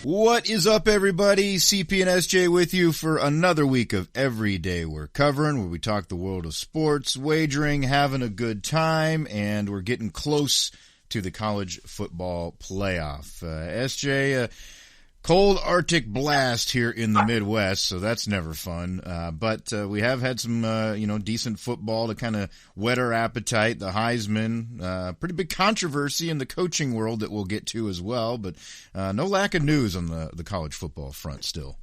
What is up, everybody? CP and SJ with you for another week of Every Day We're Covering, where we talk the world of sports, wagering, having a good time, and we're getting close to the college football playoff. SJ, cold Arctic blast here in the Midwest, so that's never fun. But we have had some, decent football to kind of whet our appetite. The Heisman, pretty big controversy in the coaching world that we'll get to as well. But no lack of news on the college football front still.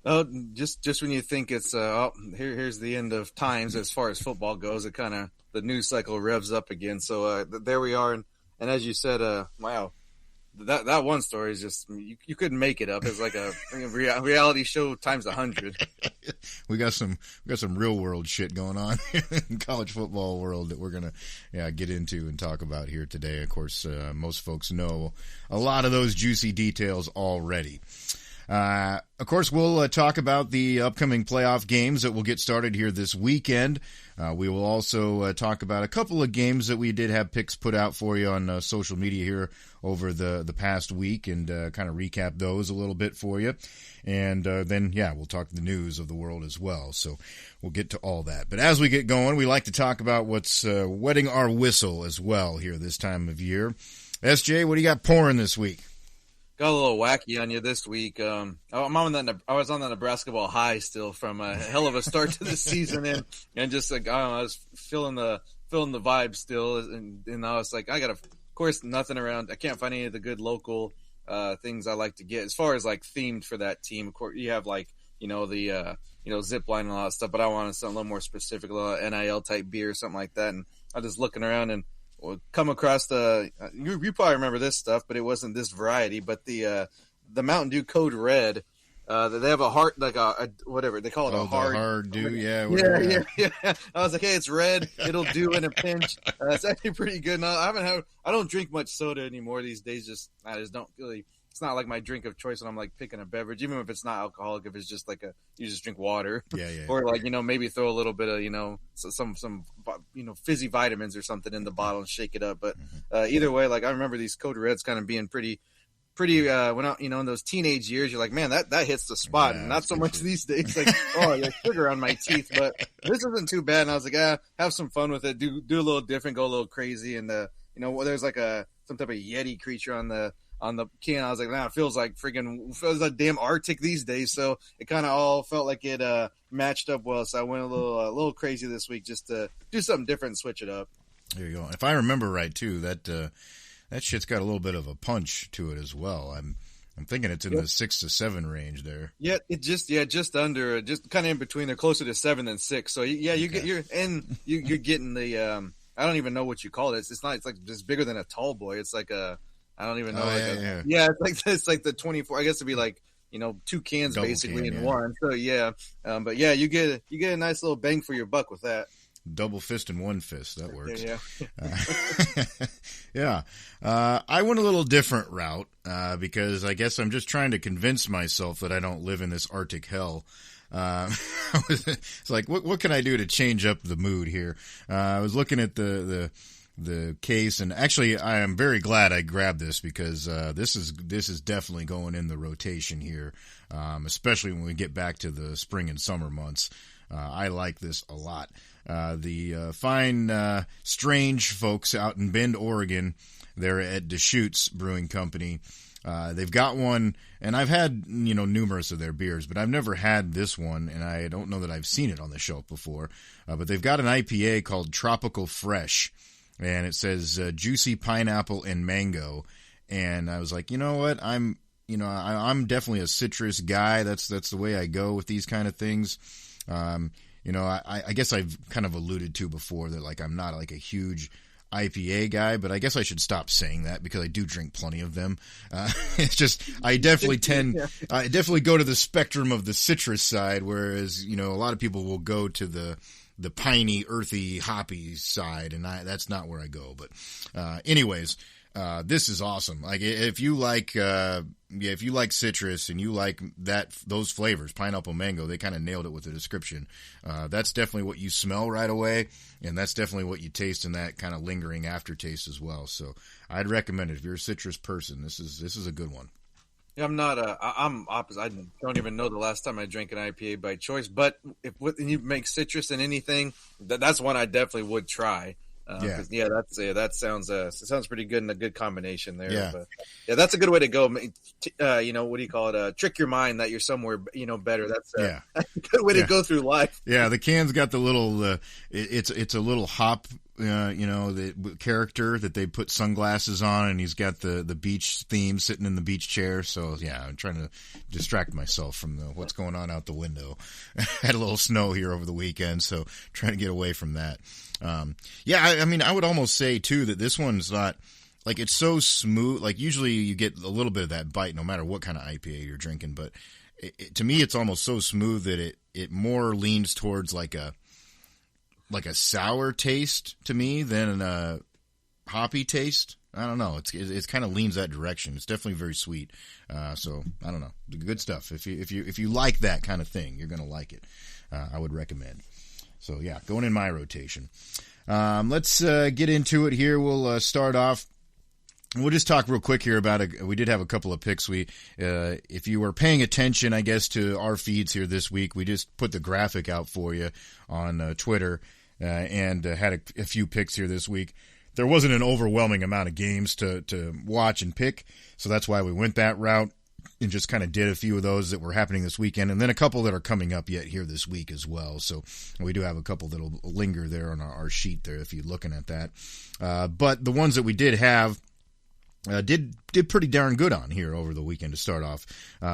Oh, just when you think it's here's the end of times as far as football goes, it kind of the news cycle revs up again. So there we are, and as you said, wow. That one story is just you couldn't make it up. It's like a reality show times 100. We got some real world shit going on in college football world that we're gonna get into and talk about here today. Of course, most folks know a lot of those juicy details already. Of course, we'll talk about the upcoming playoff games that will get started here this weekend. We will also talk about a couple of games that we did have picks put out for you on social media here over the past week and kind of recap those a little bit for you. And then, we'll talk the news of the world as well. So we'll get to all that. But as we get going, we like to talk about what's wetting our whistle as well here this time of year. SJ, what do you got pouring this week? Got a little wacky on you this week. I was on that Nebraska ball high still from a hell of a start to the season, and just like I was feeling the vibe still, and I was like, I got of course nothing around. I can't find any of the good local things I like to get as far as like themed for that team. Of course, you have like the zip line and all that stuff, but I wanted something a little more specific, a little NIL type beer or something like that. And I was just looking around and come across you probably remember this stuff, but it wasn't this variety. But the Mountain Dew Code Red, they have a heart, like a whatever they call it, a hard dew, yeah. I was like, hey, it's red, it'll do in a pinch. It's actually pretty good. Now I don't drink much soda anymore these days. I just don't really. It's not like my drink of choice when I'm like picking a beverage, even if it's not alcoholic. If it's just like you just drink water, or like maybe throw a little bit of some fizzy vitamins or something in the bottle and shake it up. But either way, like I remember these Code Reds kind of being pretty when in those teenage years, you're like, man, that hits the spot, and not so much these days. Like, oh, yeah, sugar on my teeth, but this isn't too bad. And I was like, have some fun with it, do a little different, go a little crazy, and there's like some type of Yeti creature on the can. I was like, it feels like a damn Arctic these days. So it kind of all felt like it matched up well. So I went a little crazy this week just to do something different and switch it up. There you go. If I remember right too, that shit's got a little bit of a punch to it as well. I'm thinking it's in the 6 to 7 range there. Yeah, just under, just kind of in between. They're closer to 7 than 6. So you're getting the I don't even know what you call it. It's like just bigger than a tall boy. It's like I don't even know. It's like the 24. I guess it'd be like 2 cans double basically in one. So but you get a nice little bang for your buck with that. Double fist and one fist. That works. Yeah. I went a little different route because I guess I'm just trying to convince myself that I don't live in this Arctic hell. It's like, what can I do to change up the mood here? I was looking at the case, and actually I am very glad I grabbed this because this is definitely going in the rotation here, especially when we get back to the spring and summer months. I like this a lot. The fine Strange folks out in Bend, Oregon, they're at Deschutes Brewing Company. They've got one, and I've had numerous of their beers, but I've never had this one, and I don't know that I've seen it on the shelf before. But they've got an IPA called Tropical Fresh, and it says juicy pineapple and mango. And I was like, you know what? I'm definitely a citrus guy. That's the way I go with these kind of things. I guess I've kind of alluded to before that like I'm not like a huge IPA guy, but I guess I should stop saying that because I do drink plenty of them. It's just I definitely go to the spectrum of the citrus side, whereas a lot of people will go to the piney, earthy, hoppy side, and that's not where I go. But anyways, this is awesome. Like if you like citrus and you like those flavors, pineapple, mango, they kind of nailed it with the description. That's definitely what you smell right away, and that's definitely what you taste in that kind of lingering aftertaste as well. So I'd recommend it if you're a citrus person. This is a good one. Yeah, I'm not. I'm opposite. I don't even know the last time I drank an IPA by choice. But if you make citrus in anything, that's one I definitely would try. Yeah. Because that sounds it sounds pretty good and a good combination there. Yeah. But yeah, that's a good way to go. What do you call it? Trick your mind that you're somewhere better. That's yeah. a good way to go through life. Yeah, the can's got the little. It's a little hop. The character that they put sunglasses on, and he's got the beach theme sitting in the beach chair. So yeah, I'm trying to distract myself from what's going on out the window. Had a little snow here over the weekend, so trying to get away from that. I mean, I would almost say too that this one's not like it's so smooth. Like usually you get a little bit of that bite no matter what kind of IPA you're drinking, but to me it's almost so smooth that it more leans towards like a sour taste to me than a hoppy taste. I don't know. It's kind of leans that direction. It's definitely very sweet. So I don't know. Good stuff. If you like that kind of thing, you're gonna like it. I would recommend. So yeah, going in my rotation. Let's get into it here. We'll start off. We'll just talk real quick here about we did have a couple of picks. If you were paying attention, I guess, to our feeds here this week, we just put the graphic out for you on Twitter and had a few picks here this week. There wasn't an overwhelming amount of games to watch and pick, so that's why we went that route and just kind of did a few of those that were happening this weekend, and then a couple that are coming up yet here this week as well. So we do have a couple that'll linger there on our sheet there if you're looking at that. But the ones that we did have did pretty darn good on here over the weekend to start off.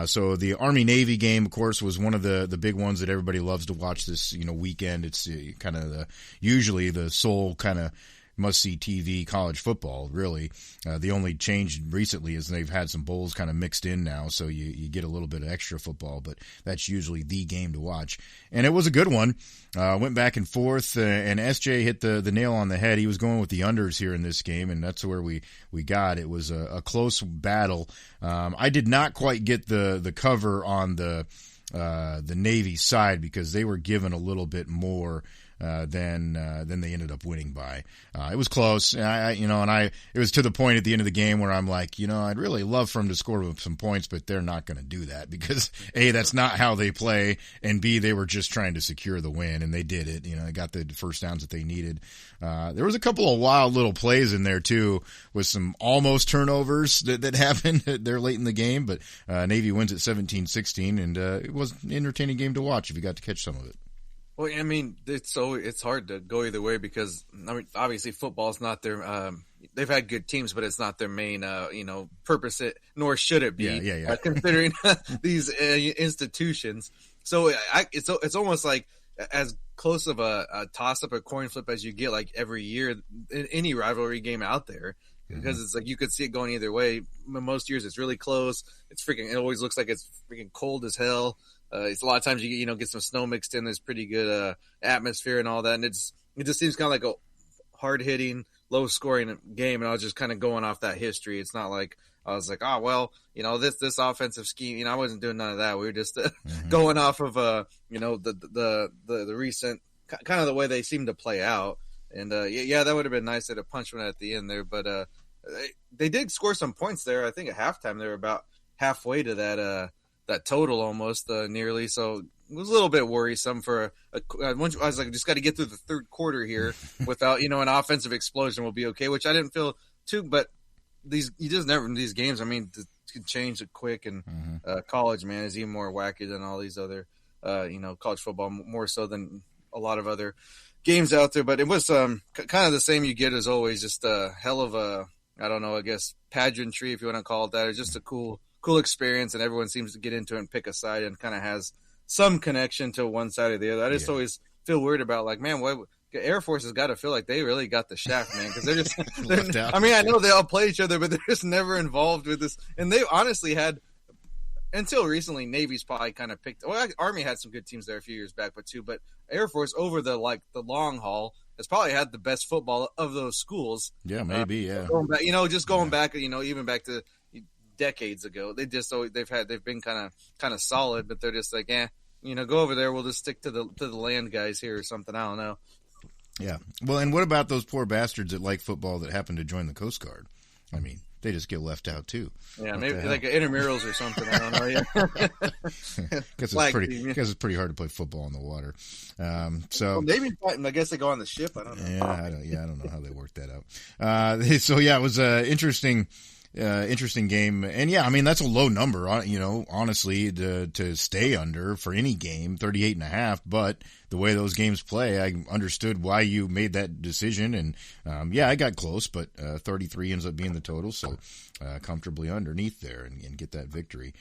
So the Army-Navy game, of course, was one of the big ones that everybody loves to watch this weekend. It's kind of usually the sole kind of must-see TV college football, really. The only change recently is they've had some bowls kind of mixed in now, so you get a little bit of extra football, but that's usually the game to watch. And it was a good one. Went back and forth, and SJ hit the nail on the head. He was going with the unders here in this game, and that's where we got. It was a close battle. I did not quite get the cover on the Navy side because they were given a little bit more than they ended up winning by. It was close. It was to the point at the end of the game where I'm like, I'd really love for them to score some points, but they're not going to do that because A, that's not how they play, and B, they were just trying to secure the win, and they did it. They got the first downs that they needed. There was a couple of wild little plays in there too, with some almost turnovers that happened there late in the game, but Navy wins at 17-16, and it was an entertaining game to watch if you got to catch some of it. Well, I mean, it's hard to go either way because obviously football's not their. They've had good teams, but it's not their main, purpose. Nor should it be. Yeah. Considering these institutions, so it's almost like as close of a toss up, a coin flip as you get, like every year in any rivalry game out there. Because it's like you could see it going either way. Most years it's really close. It always looks like it's freaking cold as hell. It's a lot of times you get some snow mixed in. There's pretty good atmosphere and all that, and it just seems kind of like a hard hitting, low scoring game. And I was just kind of going off that history. It's not like I was like, oh well, this offensive scheme. I wasn't doing none of that. We were just going off of the recent kind of the way they seem to play out. And that would have been nice at a punch one at the end there, but they did score some points there. I think at halftime they were about halfway to that total almost nearly. So it was a little bit worrisome for I was like, just got to get through the third quarter here without an offensive explosion. Will be okay, which I didn't feel too. But these games, I mean, can change it quick, and college, man, is even more wacky than all these other college football, more so than a lot of other games out there. But it was kind of the same you get as always, just a hell of a, I don't know, I guess pageantry, if you want to call it that. It's just a cool experience, and everyone seems to get into it and pick a side and kind of has some connection to one side or the other. I just always feel weird about, like, man, what Air Force has got to feel like they really got the shaft, man, because I mean, I know they all play each other, but they're just never involved with this. And they honestly had, until recently, Navy's probably kind of picked. Well, Army had some good teams there a few years back, but Air Force over the long haul has probably had the best football of those schools. Yeah, maybe. Going back, going back, even back to decades ago. They've been kind of solid, but they're just like, go over there. We'll just stick to the land guys here or something. I don't know. Yeah. Well, and what about those poor bastards that like football that happen to join the Coast Guard? I mean, they just get left out too. Yeah, What maybe the hell? like intramurals or something. I don't know. Yeah. Because Flag team, yeah. it's pretty hard to play football in the water. So Well, maybe I guess they go on the ship. I don't know. yeah, I don't know how they work that out. So yeah, it was interesting game, and yeah, I mean that's a low number, honestly, to stay under for any game, 38.5. But the way those games play, I understood why you made that decision, and yeah, I got close, but 33 ends up being the total, so comfortably underneath there and get that victory.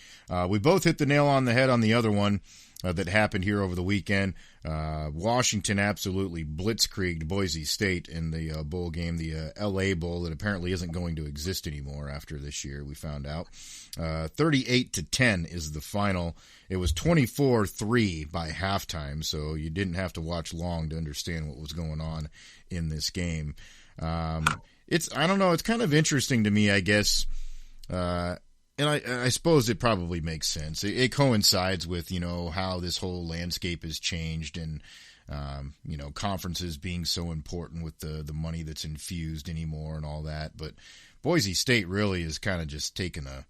We both hit the nail on the head on the other one that happened here over the weekend. Washington absolutely blitzkrieged Boise State in the bowl game, the LA Bowl, that apparently isn't going to exist anymore after this year, we found out. 38-10 is the final. It was 24-3 by halftime, so you didn't have to watch long to understand what was going on in this game. I don't know, it's kind of interesting to me, I guess, and I suppose it probably makes sense. It coincides with, how this whole landscape has changed and, conferences being so important with the money that's infused anymore and all that. But Boise State really is kind of just taken a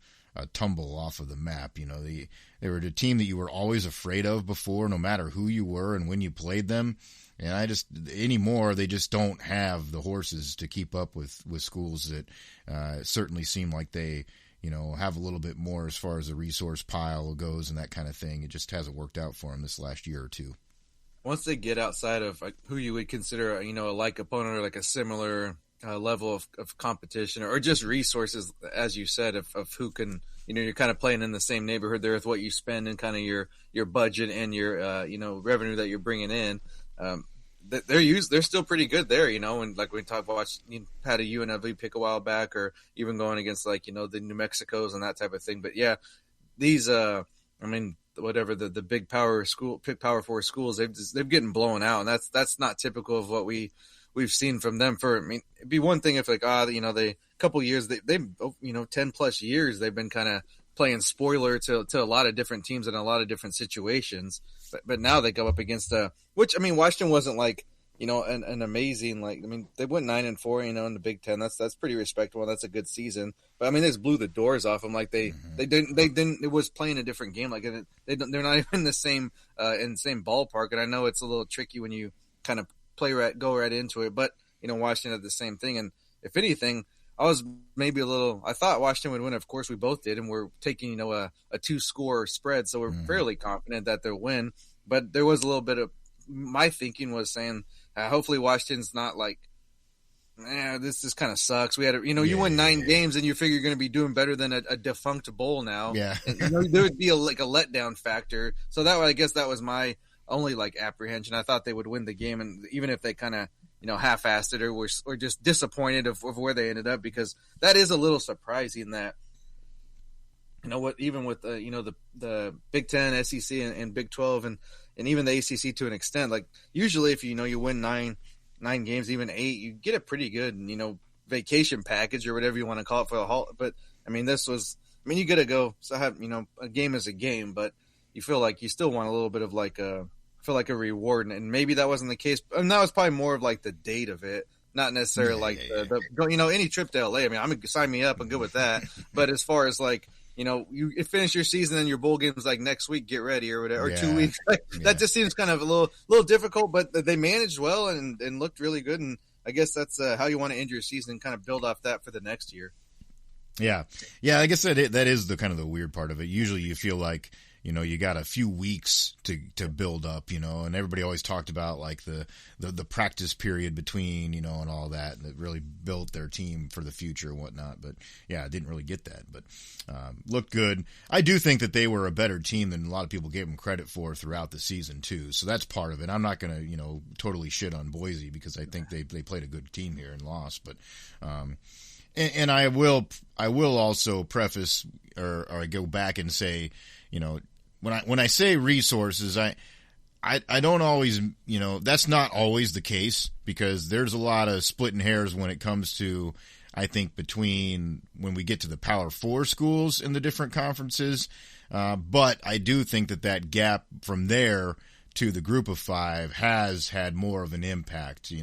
tumble off of the map. They were the team that you were always afraid of before, no matter who you were and when you played them. And anymore, they just don't have the horses to keep up with schools that certainly seem like they, have a little bit more as far as the resource pile goes and that kind of thing. It just hasn't worked out for them this last year or two. Once they get outside of who you would consider, a like opponent or like a similar level of competition or just resources, as you said, of who can, you're kind of playing in the same neighborhood there with what you spend and kind of your budget and your, revenue that you're bringing in. They're still pretty good there, and like we talked about, had a UNLV pick a while back, or even going against the New Mexicos and that type of thing. But yeah, these whatever the big Power 4 schools, they've getting blown out, and that's not typical of what we've seen from them. It'd be one thing if they a couple of years they 10 plus years they've been kind of playing spoiler to a lot of different teams in a lot of different situations. But now they go up against which Washington wasn't an amazing they went 9-4 in the Big Ten. That's pretty respectable. That's a good season. But they just blew the doors off them. They didn't. It was playing a different game. They're not even in the same ballpark. And I know it's a little tricky when you kind of go right into it. But Washington had the same thing. And if anything, I thought Washington would win. Of course, we both did, and we're taking a 2-score spread, so we're fairly confident that they'll win. But there was a little bit of my thinking was saying, hopefully Washington's not this just kind of sucks. We had you win 9 games, and you figure you're going to be doing better than a defunct bowl now. Yeah, and, there would be a letdown factor. So that I guess that was my only apprehension. I thought they would win the game, and even if they kind of half-assed it or were just disappointed of where they ended up, because that is a little surprising that, even with the Big Ten, SEC, and Big 12, and even the ACC to an extent, usually if you win nine games, even 8, you get a pretty good, vacation package or whatever you want to call it for the whole. But this was, you got to go. So have, a game is a game, but you feel like you still want a little bit of a reward, and maybe that wasn't the case. And that was probably more of the date of it, not necessarily any trip to LA. I'm sign me up. I'm good with that. But as far as you finish your season and your bowl game's next week, get ready or whatever, or 2 weeks. That just seems kind of a little difficult. But they managed well and looked really good. And I guess that's how you want to end your season and kind of build off that for the next year. Yeah. I guess that is the kind of the weird part of it. Usually you feel like, you got a few weeks to build up, and everybody always talked about the practice period between, and all that, and it really built their team for the future and whatnot. But yeah, I didn't really get that, but looked good. I do think that they were a better team than a lot of people gave them credit for throughout the season too. So that's part of it. I'm not going to, totally shit on Boise because I think they played a good team here and lost, but, and I will also preface or I go back and say, when I say resources, I don't always, that's not always the case, because there's a lot of splitting hairs when it comes to, I think, between when we get to the Power 4 schools in the different conferences. But I do think that gap from there to the group of 5 has had more of an impact.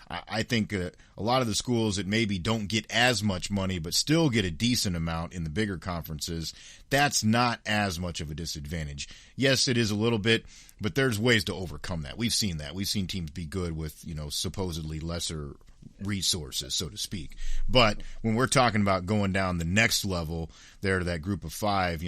I think a lot of the schools that maybe don't get as much money but still get a decent amount in the bigger conferences, that's not as much of a disadvantage. Yes, it is a little bit, but there's ways to overcome that. We've seen that. We've seen teams be good with, supposedly lesser resources, so to speak. But when we're talking about going down the next level there to that group of 5,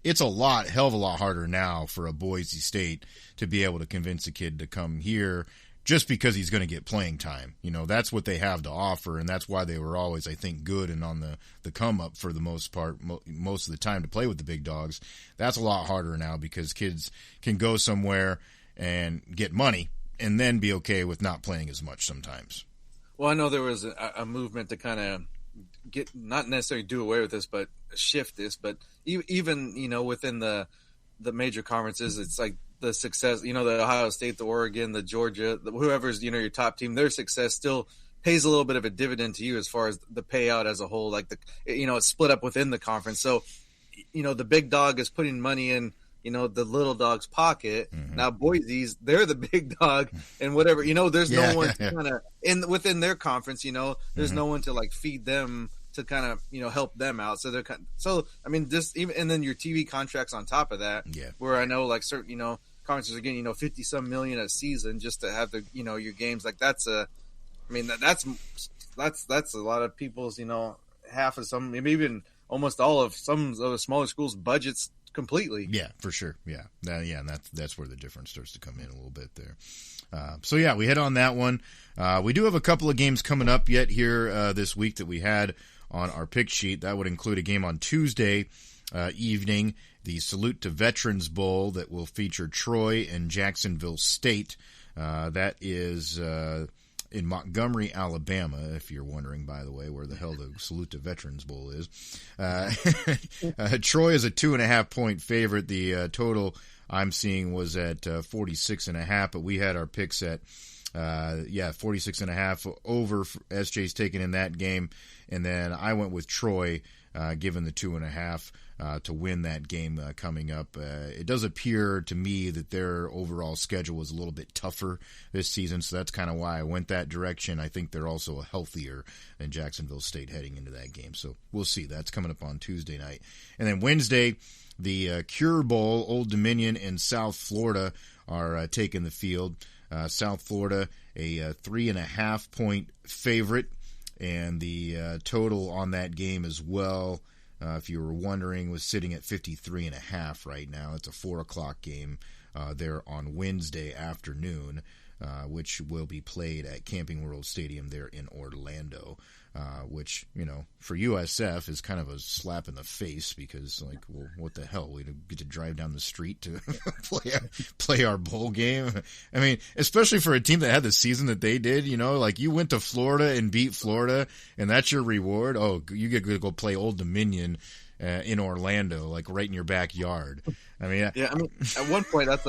it's hell of a lot harder now for a Boise State to be able to convince a kid to come here just because he's going to get playing time. That's what they have to offer, and that's why they were always, I think, good and on the come up for the most part, most of the time to play with the big dogs. That's a lot harder now because kids can go somewhere and get money and then be okay with not playing as much sometimes. Well, I know there was a movement to kind of get, not necessarily do away with this, but shift this. But even, within the major conferences, it's like the success, the Ohio State, the Oregon, the Georgia, whoever's, your top team, their success still pays a little bit of a dividend to you as far as the payout as a whole. Like, it's split up within the conference. So, the big dog is putting money in, the little dog's pocket. Mm-hmm. Now Boise's, they're the big dog and whatever, there's no one to kind of within their conference, there's mm-hmm. no one to like feed them to kind of, help them out. So just even, and then your TV contracts on top of that, where I know like certain, conferences are getting, 50 some million a season just to have the, your games. Like that's a lot of people's, half of some, maybe even almost all of some of the smaller schools' budgets completely. Yeah, for sure. Yeah. And that's where the difference starts to come in a little bit there. So yeah, we hit on that one. We do have a couple of games coming up yet here this week that we had on our pick sheet. That would include a game on Tuesday evening, the Salute to Veterans Bowl that will feature Troy and Jacksonville State. That is in Montgomery, Alabama, if you're wondering, by the way, where the hell the Salute to Veterans Bowl is. Troy is a 2.5-point favorite. The total I'm seeing was at 46.5, but we had our picks at 46.5 over. SJ's taken in that game, and then I went with Troy, given the 2.5 to win that game coming up. It does appear to me that their overall schedule was a little bit tougher this season, so that's kind of why I went that direction. I think they're also healthier than Jacksonville State heading into that game, so we'll see. That's coming up on Tuesday night. And then Wednesday, the Cure Bowl, Old Dominion and South Florida are taking the field. South Florida, a 3.5-point favorite, and the total on that game as well, if you were wondering, was sitting at 53.5 right now. It's a 4:00 game there on Wednesday afternoon, which will be played at Camping World Stadium there in Orlando, which, for USF is kind of a slap in the face because, like, well, what the hell? We get to drive down the street to play our bowl game. I mean, especially for a team that had the season that they did, like you went to Florida and beat Florida, and that's your reward. Oh, you get to go play Old Dominion in Orlando, like right in your backyard. I mean, at one point that's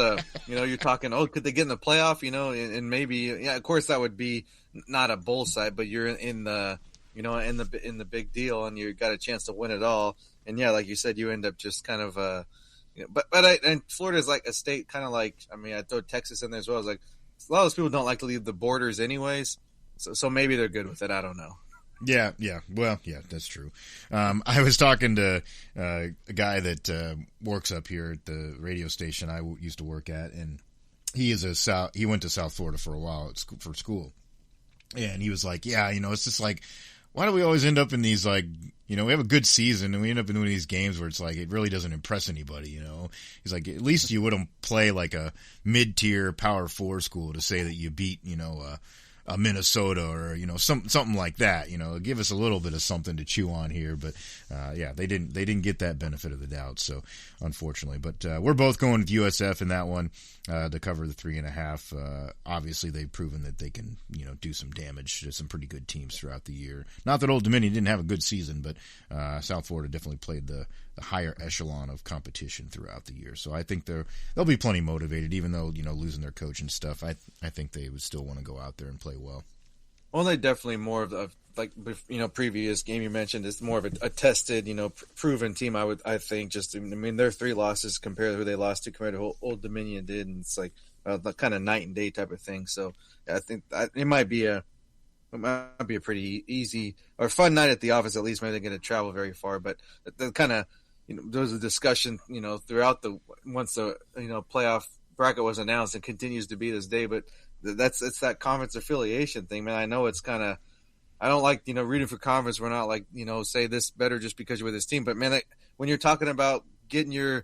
you're talking, could they get in the playoff, and maybe, of course that would be not a bowl side, but you're in the, in the big deal, and you got a chance to win it all. And yeah, like you said, you end up just kind of, and Florida is like a state kind of like, I throw Texas in there as well. It's like a lot of those people don't like to leave the borders anyways, so maybe they're good with it. I don't know. Yeah. Well, yeah, that's true. I was talking to a guy that works up here at the radio station I used to work at, and he went to South Florida for a while for school, and he was like, yeah, it's just like, why do we always end up in these, like, we have a good season and we end up in one of these games where it's like it really doesn't impress anybody, He's like, at least you wouldn't play like a mid-tier Power 4 school to say that you beat, a Minnesota or something like that. Give us a little bit of something to chew on here. But they didn't get that benefit of the doubt. So unfortunately, but we're both going with USF in that one to cover the 3.5. Obviously, they've proven that they can do some damage to some pretty good teams throughout the year. Not that Old Dominion didn't have a good season, but South Florida definitely played the higher echelon of competition throughout the year. So I think they'll be plenty motivated, even though losing their coach and stuff. I think they would still want to go out there and play well. Well, they definitely more of like, previous game you mentioned is more of a tested, proven team. I think their 3 losses compared to who they lost to compared to who Old Dominion did, and it's like kind of night and day type of thing. So I think it might be a pretty easy or fun night at the office. At least maybe they're going to travel very far, but the kind of there was a discussion throughout once the playoff bracket was announced and continues to be this day, but it's that conference affiliation thing, man. I know it's kind of, I don't like, rooting for conference. We're not like, say this better just because you're with this team. But man, when you're talking about getting your,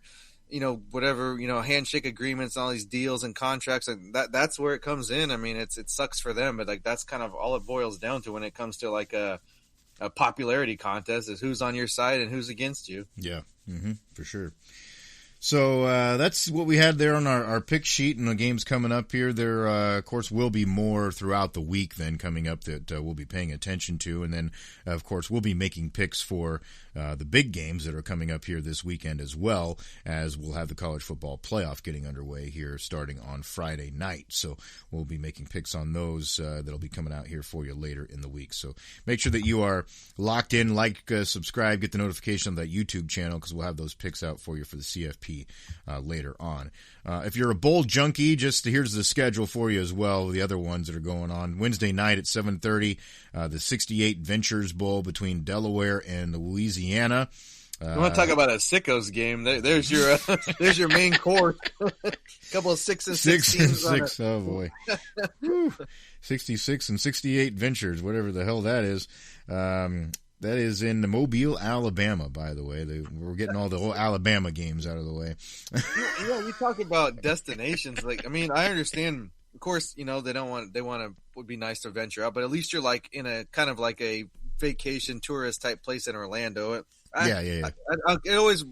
whatever, handshake agreements, all these deals and contracts, and that's where it comes in. I mean, it sucks for them, but like, that's kind of all it boils down to when it comes to like a popularity contest, is who's on your side and who's against you. Yeah. For sure. So that's what we had there on our pick sheet, and the games coming up here. There, of course, will be more throughout the week then coming up that we'll be paying attention to. And then, of course, we'll be making picks for the big games that are coming up here this weekend, as well as we'll have the college football playoff getting underway here starting on Friday night. So we'll be making picks on those that'll be coming out here for you later in the week. So make sure that you are locked in, subscribe, get the notification on that YouTube channel, because we'll have those picks out for you for the CFP later on. If you're a bowl junkie, here's the schedule for you as well, the other ones that are going on. Wednesday night at 7:30, the 68 Ventures Bowl between Delaware and Louisiana. You want to talk about a sickos game? There's your main course. A couple of 6 and 6 teams. 6. Oh boy, 66 and 68 Ventures, whatever the hell that is. That is in Mobile, Alabama, by the way. We're getting all the whole Alabama games out of the way. You talk about destinations. Like, I mean, I understand, of course, they would be nice to venture out, but at least you're like in a kind of like a vacation tourist type place in Orlando. It always,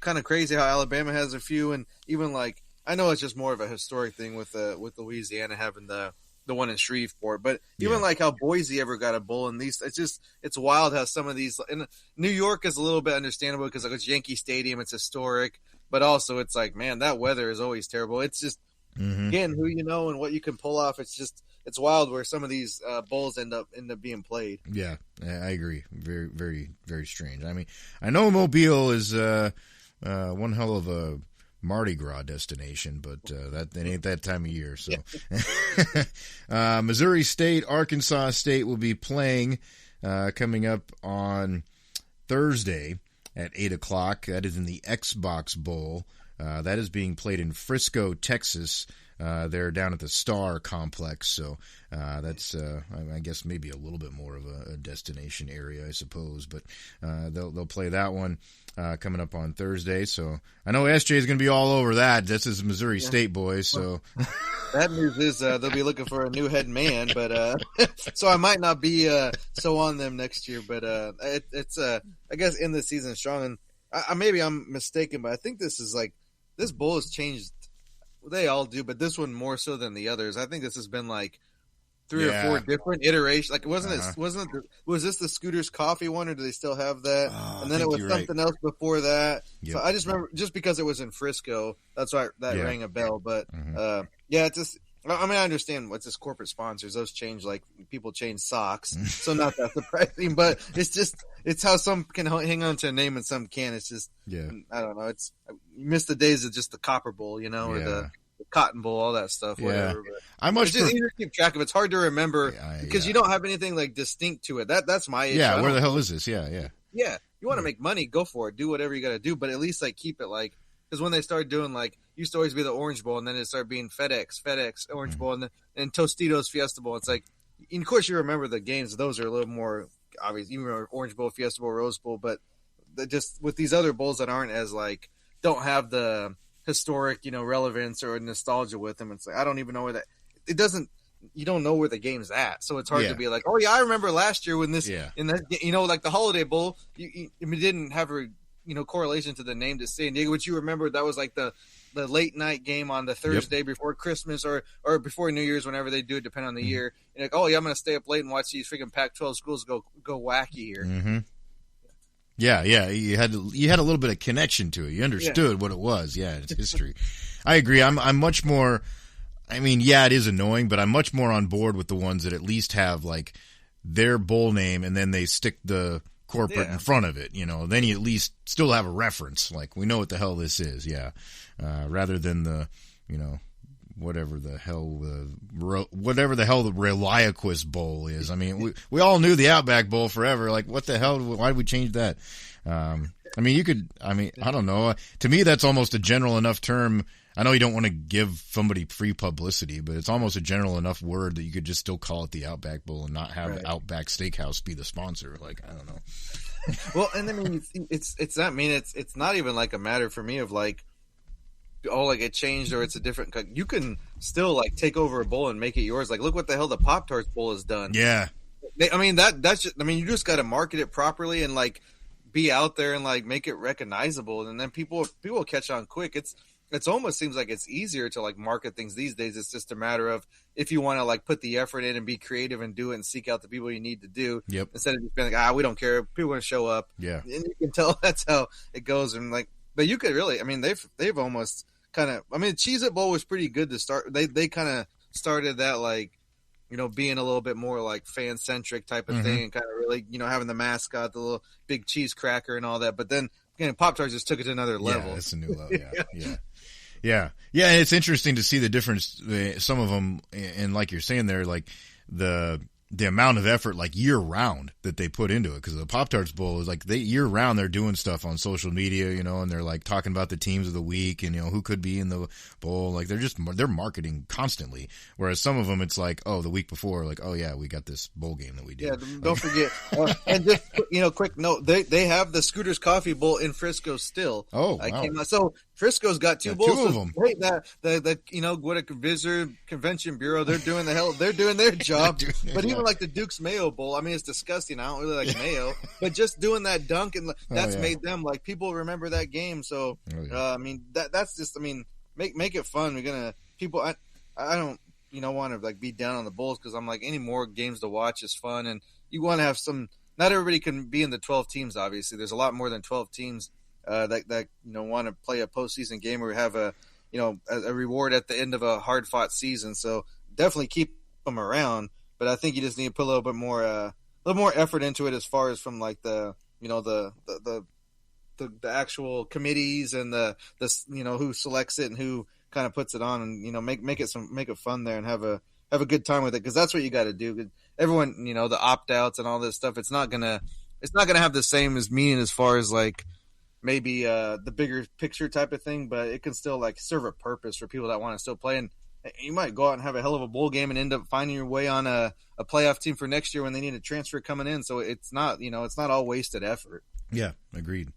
kind of crazy how Alabama has a few, and even like, I know it's just more of a historic thing with Louisiana having the one in Shreveport, but even like how Boise ever got a bowl, and it's wild how some of these, and New York is a little bit understandable because like it's Yankee Stadium, it's historic, but also it's like, man, that weather is always terrible. It's just again, who and what you can pull off. It's wild where some of these bowls end up being played. Yeah, I agree. Very, very, very strange. I mean, I know Mobile is one hell of a Mardi Gras destination, but that ain't that time of year. So, Missouri State, Arkansas State will be playing coming up on Thursday at 8:00. That is in the Xbox Bowl. That is being played in Frisco, Texas. They're down at the Star Complex, so that's I guess maybe a little bit more of a destination area, I suppose. But they'll play that one coming up on Thursday. So I know SJ is going to be all over that. This is Missouri State boys. So that news is they'll be looking for a new head man, but so I might not be so on them next year. But it's I guess in the season strong, and maybe I'm mistaken, but I think this bowl has changed. They all do, but this one more so than the others. I think this has been like 3 or 4 different iterations. Like, was this the Scooters Coffee one, or do they still have that? And then it was something else before that. Yep. So I just remember, just because it was in Frisco, that's why that rang a bell. But it's just, I mean, I understand what's this corporate sponsors. Those change, like people change socks, so not that surprising. But it's how some can hang on to a name and some can't. It's just, I don't know. You miss the days of just the Copper Bowl, or the Cotton Bowl, all that stuff. Whatever. But it's just easier to keep track of. It's hard to remember because you don't have anything like distinct to it. That's my issue. Yeah, where the hell is this? Yeah. You want to make money, go for it. Do whatever you got to do, but at least like keep it like. Because when they started doing like, used to always be the Orange Bowl, and then it started being FedEx Orange Bowl, and Tostitos Fiesta Bowl. It's like, and of course you remember the games; those are a little more obvious. You remember Orange Bowl, Fiesta Bowl, Rose Bowl, but just with these other bowls that aren't as like, don't have the historic, relevance or nostalgia with them. It's like I don't even know where that. It doesn't. You don't know where the game's at, so it's hard to be like, oh yeah, I remember last year when this, in that, like the Holiday Bowl, it didn't have a. Correlation to the name to San Diego, which you remember that was like the late night game on the Thursday before Christmas or before New Year's, whenever they do it, depending on the year. And like, oh yeah, I'm going to stay up late and watch these freaking Pac-12 schools go wacky here. Mm-hmm. Yeah. You had a little bit of connection to it. You understood what it was. Yeah, it's history. I agree. I'm much more. I mean, yeah, it is annoying, but I'm much more on board with the ones that at least have like their bowl name and then they stick the corporate in front of it. Then you at least still have a reference. Like, we know what the hell this is. Yeah. Rather than the, whatever the hell the Reliaquist Bowl is. I mean, we all knew the Outback Bowl forever. Like, what the hell? Why did we change that? I don't know. To me, that's almost a general enough term. I know you don't want to give somebody free publicity, but it's almost a general enough word that you could just still call it the Outback Bowl and not have Outback Steakhouse be the sponsor. Like, I don't know. Well, and I mean, it's not. I mean, it's not even like a matter for me of like, like it changed or it's a different. You can still like take over a bowl and make it yours. Like, look what the hell the Pop-Tarts Bowl has done. Yeah. I mean, that's just. I mean, you just got to market it properly and like be out there and like make it recognizable, and then people will catch on quick. It's almost seems like it's easier to like market things these days. It's just a matter of if you want to like put the effort in and be creative and do it and seek out the people you need to do. Yep. Instead of just being like, we don't care. People want to show up. Yeah. And you can tell that's how it goes. And like, but you could really, I mean, they've almost kind of, I mean, Cheez-It Bowl was pretty good to start. They kind of started that like, being a little bit more like fan centric type of thing and kind of really, having the mascot, the little big cheese cracker and all that. But then again, Pop-Tarts just took it to another level. Yeah, it's a new level. Yeah. Yeah. And it's interesting to see the difference. Some of them, and like you're saying there, like the amount of effort, like year round, that they put into it. Because the Pop-Tarts Bowl is like year round, they're doing stuff on social media, and they're like talking about the teams of the week and, who could be in the bowl. Like they're marketing constantly. Whereas some of them, it's like, the week before, like, oh yeah, we got this bowl game that we did. Yeah, don't forget. And just, quick note, they have the Scooters Coffee Bowl in Frisco still. Oh, wow. So Frisco's got two bowls. Two of them. Hey, what a visitor convention bureau, they're doing their job. But even like the Duke's Mayo Bowl, I mean, it's disgusting. I don't really like mayo, but just doing that dunk and that's made them like people remember that game. So I mean, that's just, I mean, make it fun. We're gonna people. I don't want to like be down on the Bulls because I'm like any more games to watch is fun, and you want to have some. Not everybody can be in the 12 teams. Obviously, there's a lot more than 12 teams that want to play a postseason game or have a reward at the end of a hard fought season. So definitely keep them around. But I think you just need to put a little bit more effort into it as far as from like the actual committees and the who selects it and who kind of puts it on, and make it fun there and have a good time with it, because that's what you got to do. Everyone, the opt outs and all this stuff, it's not gonna have the same as meaning as far as like maybe the bigger picture type of thing, but it can still like serve a purpose for people that want to still play. And you might go out and have a hell of a bowl game and end up finding your way on a playoff team for next year when they need a transfer coming in. So it's not all wasted effort. Yeah, agreed.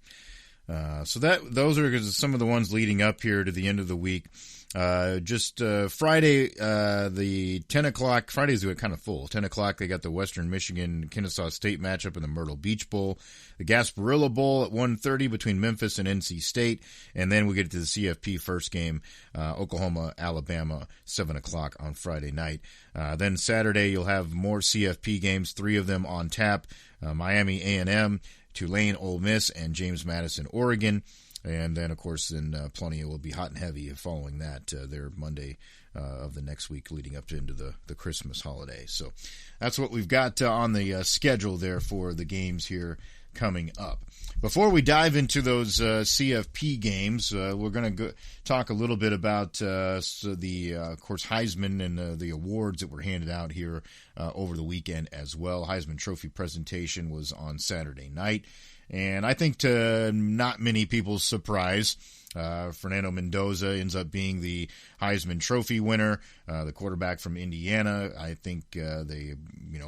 So those are some of the ones leading up here to the end of the week. Friday, the 10 o'clock, Fridays are kind of full. 10 o'clock, they got the Western Michigan Kennesaw State matchup in the Myrtle Beach Bowl, the Gasparilla Bowl at 1:30 between Memphis and NC State, and then we get to the CFP first game, Oklahoma, Alabama, 7 o'clock on Friday night. Then Saturday, you'll have more CFP games, 3 of them on tap, Miami A&M, Tulane, Ole Miss, and James Madison, Oregon. And then, of course, plenty will be hot and heavy following that there Monday of the next week leading up into the Christmas holiday. So that's what we've got on the schedule there for the games here coming up. Before we dive into those CFP games, we're going to talk a little bit about of course, Heisman and the awards that were handed out here over the weekend as well. Heisman Trophy presentation was on Saturday night. And I think to not many people's surprise, Fernando Mendoza ends up being the Heisman Trophy winner, the quarterback from Indiana. I think the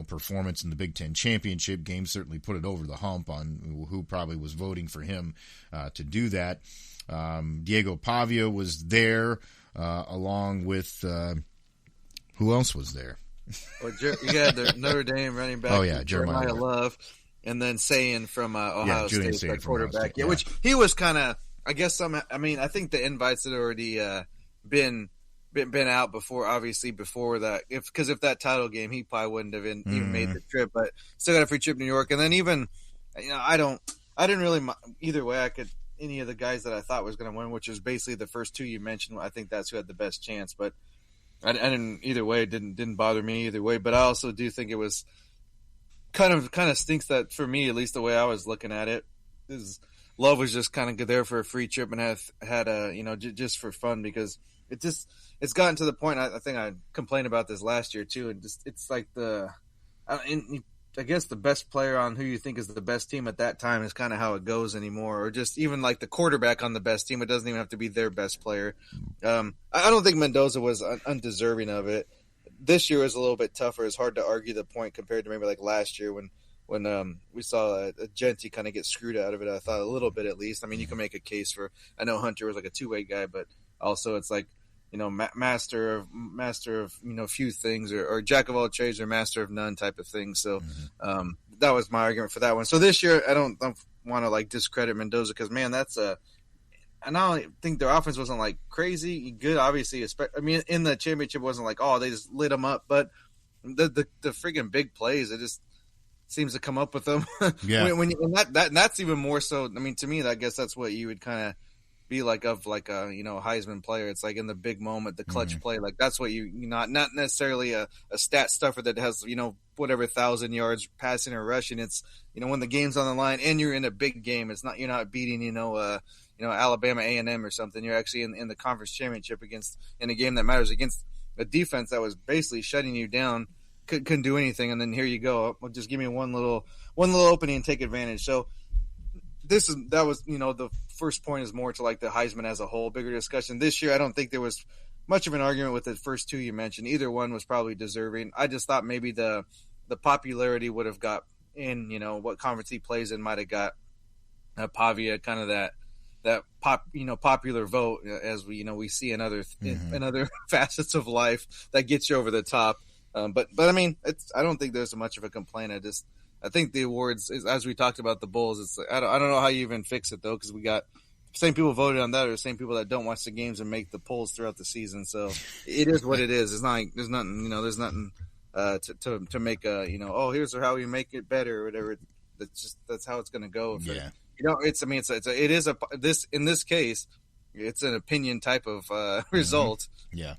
performance in the Big Ten championship game certainly put it over the hump on who probably was voting for him to do that. Diego Pavia was there, along with who else was there? Well, you got the Notre Dame running back. Oh yeah, Jeremiah Love. And then Sayin from Ohio State, that quarterback. Yeah, which he was kind of, I guess I think the invites had already been out before that. Because if that title game, he probably wouldn't have even made the trip. But still got a free trip to New York. And then even, I didn't really either way. I could any of the guys that I thought was going to win, which is basically the first two you mentioned. I think that's who had the best chance. But I didn't either way. It didn't bother me either way. But I also do think it was kind of stinks that for me, at least the way I was looking at it, is Love was just kind of there for a free trip and had a just for fun, because it's gotten to the point. I think I complained about this last year too, and just it's like I guess the best player on who you think is the best team at that time is kind of how it goes anymore, or just even like the quarterback on the best team. It doesn't even have to be their best player. I don't think Mendoza was undeserving of it. This year was a little bit tougher. It's hard to argue the point compared to maybe like last year when we saw a Genty kind of get screwed out of it. I thought a little bit at least. I mean, you can make a case for. I know Hunter was like a two-way guy, but also it's like, master of few things, or jack of all trades or master of none type of thing. So that was my argument for that one. So this year I don't want to like discredit Mendoza, because man, and I don't think their offense wasn't like crazy good. Obviously, I mean, in the championship, it wasn't like, oh, they just lit them up, but the freaking big plays, it just seems to come up with them. Yeah, that's even more so. I mean, to me, I guess that's what you would kind of be like of like a Heisman player. It's like in the big moment, the clutch play. Like that's what you not necessarily a stat stuffer that has whatever 1,000 yards passing or rushing. It's when the game's on the line and you're in a big game. It's not, you're not beating Alabama A&M or something. You're actually in the conference championship in a game that matters against a defense that was basically shutting you down, couldn't do anything, and then here you go. Well, just give me one little opening and take advantage. So that was the first point is more to like the Heisman as a whole, bigger discussion. This year I don't think there was much of an argument with the first two you mentioned. Either one was probably deserving. I just thought maybe the popularity would have got in, what conference he plays in might have got Pavia kind of that popular vote, as we see in other facets of life that gets you over the top. But I mean, I don't think there's much of a complaint. I think the awards, as we talked about the Bulls, I don't know how you even fix it though, because we got same people voted on that, or the same people that don't watch the games and make the polls throughout the season. So it is what it is. It's not like there's nothing to make here's how we make it better or whatever. That's how it's going to go. In this case, it's an opinion type of result. Yeah.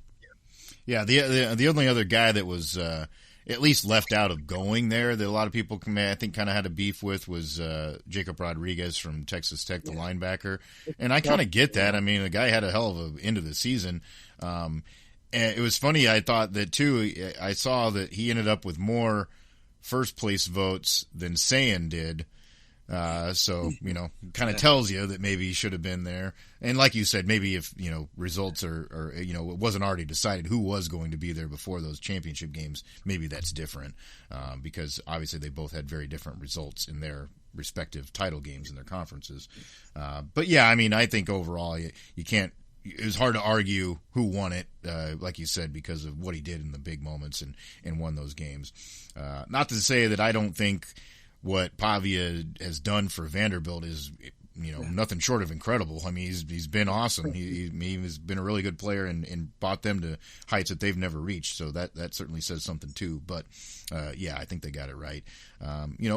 The only other guy that was at least left out of going there that a lot of people I think kind of had a beef with was Jacob Rodriguez from Texas Tech, the linebacker. And I kind of get that. I mean, the guy had a hell of a end of the season. And it was funny. I thought that too. I saw that he ended up with more first place votes than Sayan did. So, kind of tells you that maybe he should have been there. And like you said, maybe if, results or it wasn't already decided who was going to be there before those championship games, maybe that's different. Because obviously they both had very different results in their respective title games in their conferences. But yeah, I mean, I think overall you can't, it was hard to argue who won it, like you said, because of what he did in the big moments and won those games. Not to say that I don't think what Pavia has done for Vanderbilt is, nothing short of incredible. I mean, he's been awesome. He's been a really good player and brought them to heights that they've never reached. So that certainly says something too. But I think they got it right.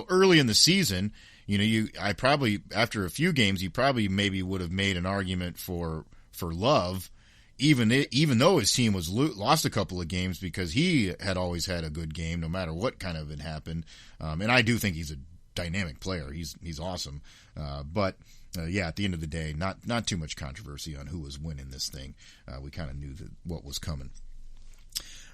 Early in the season, I probably after a few games, you probably maybe would have made an argument for Love, even though his team was lost a couple of games, because he had always had a good game no matter what kind of it happened. And I do think he's a dynamic player. He's awesome. But at the end of the day, not too much controversy on who was winning this thing. We kind of knew what was coming.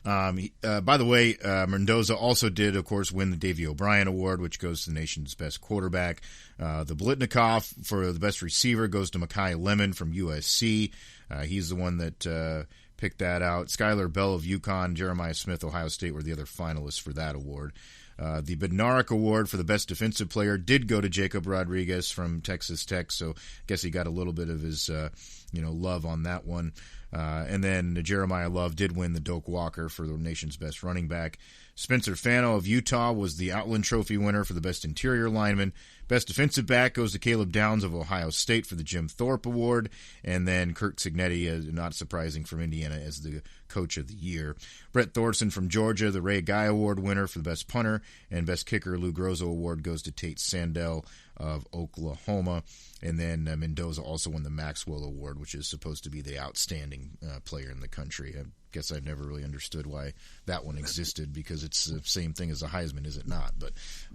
By the way, Mendoza also did, of course, win the Davey O'Brien Award, which goes to the nation's best quarterback. The Blitnikoff for the best receiver goes to Mekhi Lemon from USC. He's the one that picked that out. Skylar Bell of UConn, Jeremiah Smith, Ohio State were the other finalists for that award. The Bednarik Award for the best defensive player did go to Jacob Rodriguez from Texas Tech, so I guess he got a little bit of his love on that one. And then Jeremiah Love did win the Doak Walker for the nation's best running back. Spencer Fano of Utah was the Outland Trophy winner for the best interior lineman. Best defensive back goes to Caleb Downs of Ohio State for the Jim Thorpe Award. And then Kirk Cignetti, not surprising, from Indiana as the Coach of the Year. Brett Thorson from Georgia, the Ray Guy Award winner for the best punter. And best kicker, Lou Grozo Award goes to Tate Sandell of Oklahoma. And then Mendoza also won the Maxwell Award, which is supposed to be the outstanding player in the country. guess I never really understood why that one existed, because it's the same thing as a Heisman, is it not? But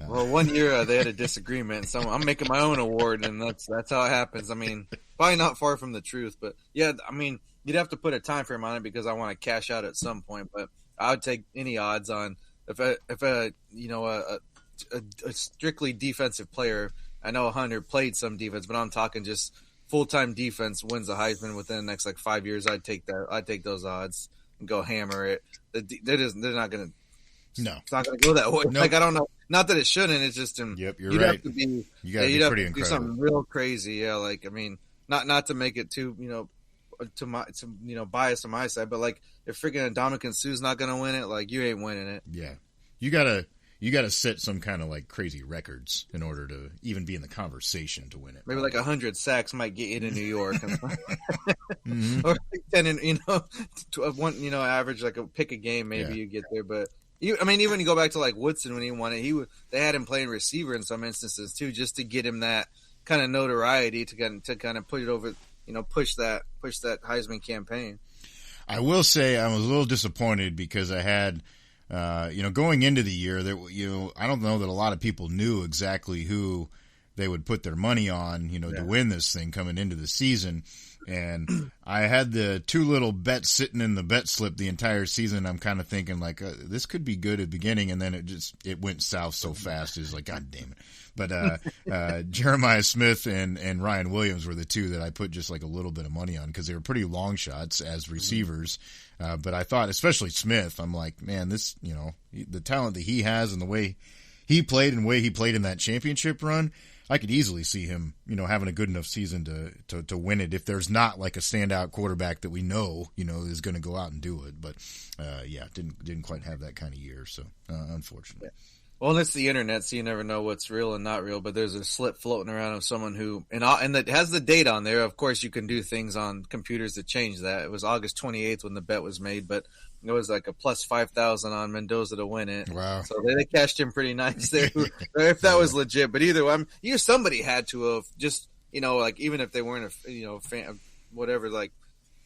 well, one year they had a disagreement, so I'm making my own award, and that's how it happens. I mean, probably not far from the truth, but yeah, I mean, you'd have to put a time frame on it because I want to cash out at some point. But I would take any odds on if a strictly defensive player. I know Hunter played some defense, but I'm talking just full-time defense wins the Heisman within the next like 5 years. I'd take that. I'd take those odds and go hammer it. They're not going to. No, it's not going to go that way. Nope. Like, I don't know. Not that it shouldn't. It's just yep, you're you'd right. Have to be, you got to be pretty incredible. Do something real crazy. Yeah, like I mean, not to make it too to bias on my side, but like if freaking Ndamukong Suh's not going to win it, like you ain't winning it. Yeah, you gotta set some kind of like crazy records in order to even be in the conversation to win it. Maybe like 100 sacks might get you to New York, mm-hmm. or 10, one, average like pick a game. Maybe you get there, but even you go back to like Woodson when he won it, they had him playing receiver in some instances too, just to get him that kind of notoriety to kind of put it over, push that Heisman campaign. I will say I was a little disappointed because I had. Going into the year, I don't know that a lot of people knew exactly who they would put their money on, to win this thing coming into the season. And I had the two little bets sitting in the bet slip the entire season. I'm kind of thinking like, this could be good at the beginning. And then it went south so fast. It was like, God damn it. But Jeremiah Smith and Ryan Williams were the two that I put just like a little bit of money on because they were pretty long shots as receivers. But I thought, especially Smith, I'm like, man, this, the talent that he has and the way he played and the way he played in that championship run, I could easily see him, having a good enough season to win it if there's not like a standout quarterback that we know, is going to go out and do it. But, didn't quite have that kind of year. So, unfortunately. Yeah. Well, and it's the internet, so you never know what's real and not real. But there's a slip floating around of someone who, and that has the date on there. Of course, you can do things on computers to change that. It was August 28th when the bet was made, but it was like a plus 5,000 on Mendoza to win it. Wow! So they cashed in pretty nice there, if that was legit. But either way, somebody had to have just, like even if they weren't a fan of whatever, like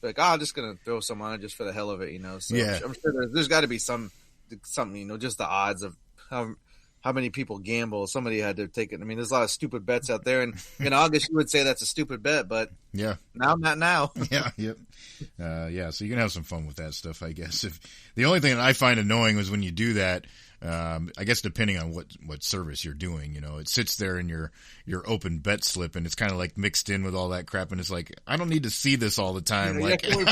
I'm just gonna throw some on it just for the hell of it, So yeah. I'm sure there's got to be something, just the odds of how many people gamble. Somebody had to take it. I mean, there's a lot of stupid bets out there, and in August you would say that's a stupid bet, but yeah, now not now. Yeah, yep, so you can have some fun with that stuff, I guess. If the only thing that I find annoying is when you do that. I guess depending on what service you're doing, it sits there in your open bet slip, and it's kind of like mixed in with all that crap, and it's like I don't need to see this all the time. Can we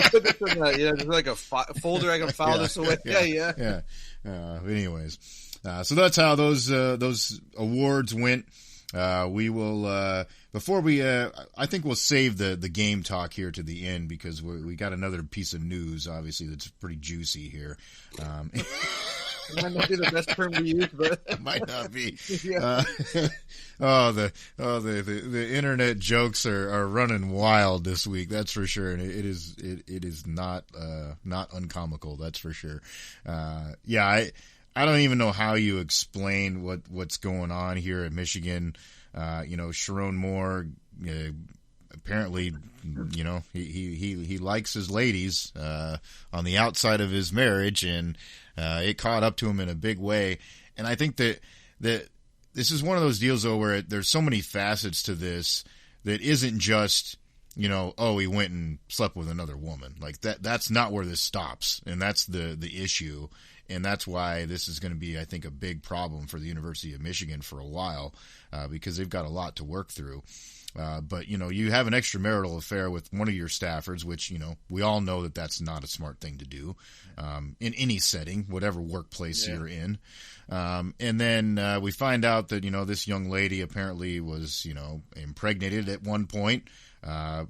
put this in there's like a folder I can file this away. Yeah. Anyways, so that's how those awards went. We will before we. I think we'll save the game talk here to the end because we got another piece of news, obviously that's pretty juicy here. It might not be the best term to use, but it might not be. Yeah. The internet jokes are running wild this week. That's for sure, and it is not uncomical. That's for sure. I don't even know how you explain what's going on here at Michigan. Sharon Moore. Apparently, he likes his ladies on the outside of his marriage, and it caught up to him in a big way. And I think that this is one of those deals, though, where there's so many facets to this that isn't just, he went and slept with another woman. Like that's not where this stops, and that's the issue. And that's why this is going to be, I think, a big problem for the University of Michigan for a while because they've got a lot to work through. But, you have an extramarital affair with one of your staffers, which, we all know that that's not a smart thing to do in any setting, whatever workplace you're in. And then we find out that, this young lady apparently was, impregnated at one point,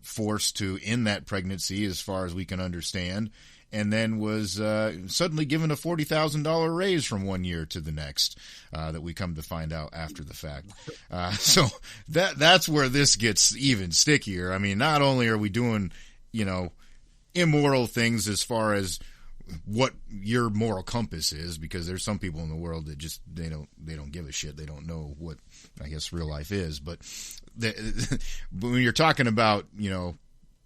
forced to end that pregnancy as far as we can understand. And then was suddenly given a $40,000 raise from one year to the next that we come to find out after the fact. So that's where this gets even stickier. I mean, not only are we doing, immoral things as far as what your moral compass is, because there's some people in the world that just they don't give a shit. They don't know what I guess real life is. But when you're talking about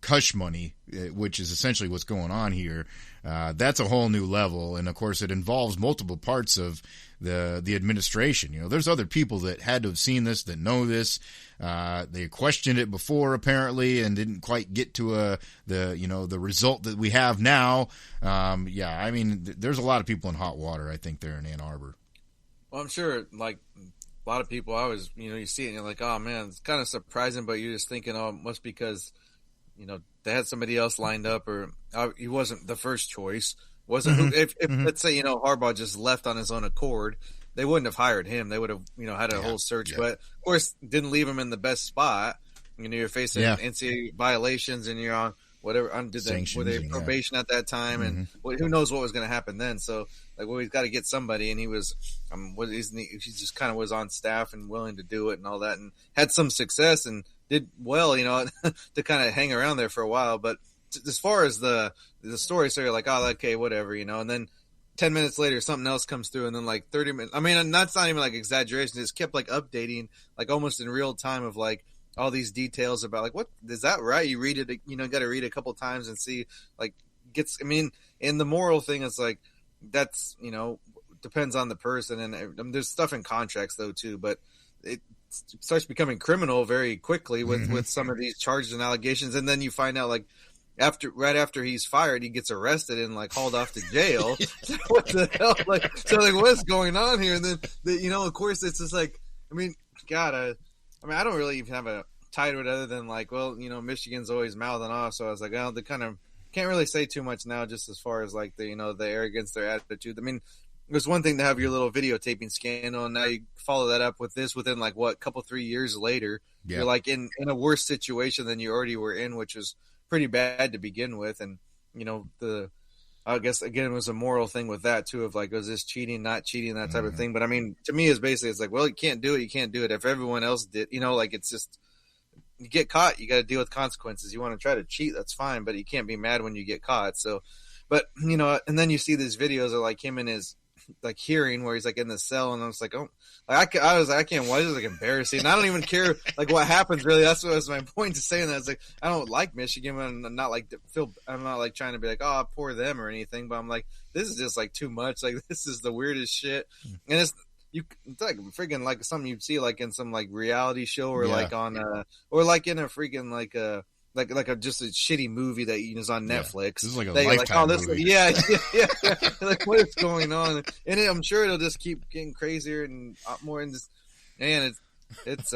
hush money, which is essentially what's going on here, that's a whole new level. And of course, it involves multiple parts of the administration. You know, there's other people that had to have seen this, that know this. They questioned it before apparently and didn't quite get to the result that we have now. I mean, there's a lot of people in hot water, I think, there in Ann Arbor. Well, I'm sure, like a lot of people, I was, you see it and you're like, oh man, it's kind of surprising, but you're just thinking, oh, it must because, they had somebody else lined up, or he wasn't the first choice. Wasn't if let's say, Harbaugh just left on his own accord, they wouldn't have hired him. They would have, had a whole search, but of course didn't leave him in the best spot. You're facing NCAA violations and you're on whatever, were they probation at that time, and who knows what was going to happen then. So we've got to get somebody, and he was, he just kind of was on staff and willing to do it and all that, and had some success and did well, to kind of hang around there for a while. But as far as the story, so you're like, oh, okay, whatever, and then 10 minutes later, something else comes through, and then 30 minutes. I mean, that's not even exaggeration. It just kept updating, almost in real time of all these details about what is that right? You read it, got to read it a couple times and see and the moral thing is that's, depends on the person. And there's stuff in contracts though too, but it starts becoming criminal very quickly with some of these charges and allegations. And then you find out right after he's fired, he gets arrested and hauled off to jail. What the hell? What's going on here? And then, of course it's just God, I don't really even have a tie to it other than Michigan's always mouthing off. So I was well, they kind of can't really say too much now, just as far as the arrogance, their attitude. I mean, there's one thing to have your little videotaping scandal, and now you follow that up with this within 3 years later. Yeah. You're in a worse situation than you already were in, which was pretty bad to begin with. And, I guess again, it was a moral thing with that too, of was this cheating, not cheating, that type of thing. But I mean, to me, it's basically, it's well, you can't do it. You can't do it. If everyone else did, it's just, you get caught, you got to deal with consequences. You want to try to cheat, that's fine, but you can't be mad when you get caught. So, but and then you see these videos of him in his hearing where he's in the cell, and I was I was I can't watch this, embarrassing. And I don't even care what happens really. That's what was my point to saying that. It's I don't like Michigan, but I'm not I'm not trying to be oh, poor them or anything, but I'm this is just too much. This is the weirdest shit. And it's freaking something you'd see in some reality show or on or in a freaking just a shitty movie that is on Netflix. This is a Lifetime movie. Yeah. What is going on? And I'm sure it'll just keep getting crazier and more in this. And it's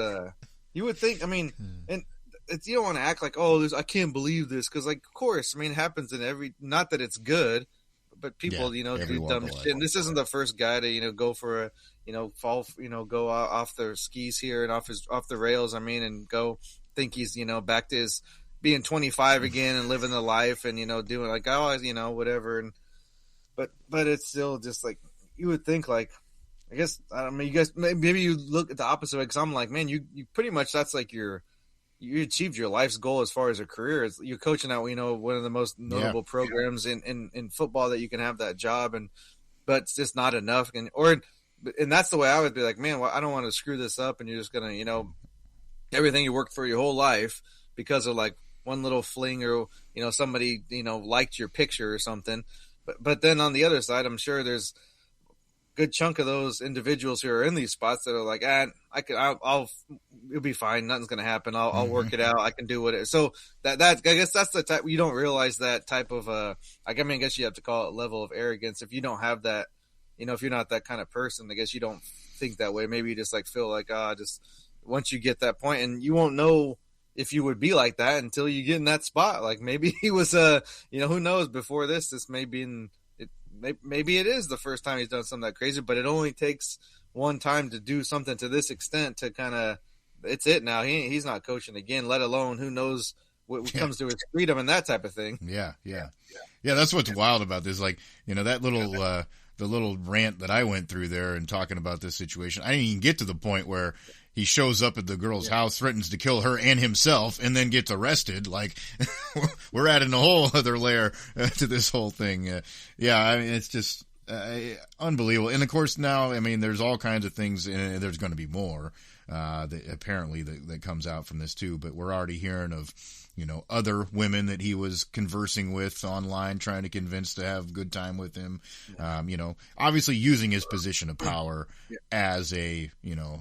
you would think. I mean, and it's, you don't want to act I can't believe this, because of course, I mean, it happens in every. Not that it's good, but people do dumb shit. And this isn't the first guy to go for a fall go off their skis here and off the rails. I mean, and go think he's back to his being 25 again and living the life and doing whatever. And but it's still just you would think I guess, I don't know, you guys maybe you look at the opposite way, because I'm man, you pretty much, that's you achieved your life's goal as far as a career. You're coaching at one of the most notable programs in football that you can have that job, but it's just not enough. And that's the way I would be man, well, I don't want to screw this up, and you're just gonna everything you worked for your whole life because of one little fling, or somebody liked your picture or something. But then on the other side, I'm sure there's a good chunk of those individuals who are in these spots that are I'll it'll be fine, nothing's gonna happen, I'll work it out, I can do whatever. So that I guess that's the type, you don't realize that type of I guess you have to call it level of arrogance if you don't have that. If you're not that kind of person, I guess you don't think that way. Maybe you just feel just once you get that point, and you won't know if you would be like that until you get in that spot. Maybe he was who knows, before this may be maybe it is the first time he's done something that crazy, but it only takes one time to do something to this extent to kind of, it's it now. He's not coaching again, let alone who knows what comes to his freedom and that type of thing. Yeah. That's what's wild about this. That little, the little rant that I went through there and talking about this situation, I didn't even get to the point where he shows up at the girl's house, threatens to kill her and himself, and then gets arrested. We're adding a whole other layer to this whole thing. I mean, it's just unbelievable. And of course now, I mean, there's all kinds of things, and there's going to be more. that comes out from this too. But we're already hearing of, other women that he was conversing with online, trying to convince to have a good time with him. Obviously using his position of power as a,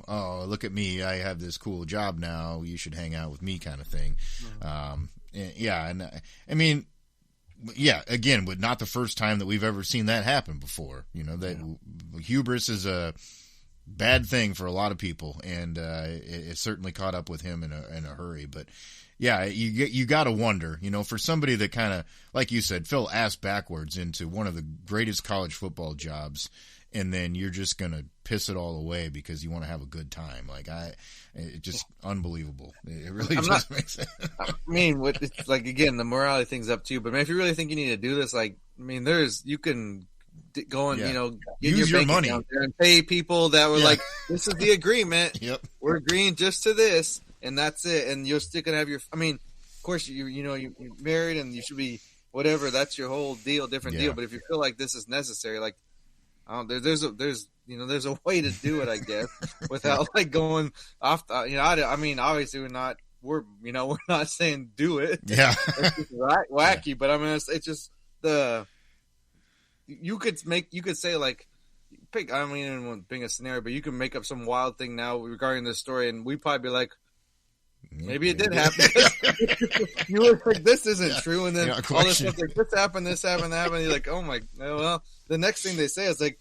oh, look at me, I have this cool job now, you should hang out with me kind of thing. Again, but not the first time that we've ever seen that happen before. Hubris is a bad thing for a lot of people, and it certainly caught up with him in a hurry. But yeah, you got to wonder, for somebody that kind of, like you said, fell ass backwards into one of the greatest college football jobs, and then you're just gonna piss it all away because you want to have a good time. It's just unbelievable. It really makes sense. I mean, it's like, again, the morality thing's up to you. But man, if you really think you need to do this, you can go and get use your money there and pay people that were like, this is the agreement. Yep, we're agreeing just to this, and that's it. And you're still gonna have your. I mean, of course, you're married and you should be whatever. That's your whole deal, different deal. But if you feel like this is necessary, like, there's a way to do it, I guess, without going off. I mean, obviously we're not saying do it. Yeah, it's just wacky, but I mean, it's just you could say pick. I don't even being a scenario, but you can make up some wild thing now regarding this story, and we'd probably be like, maybe it did happen. You were like, this isn't true, and then all this stuff like this happened, and you're like, oh my, well, the next thing they say is like,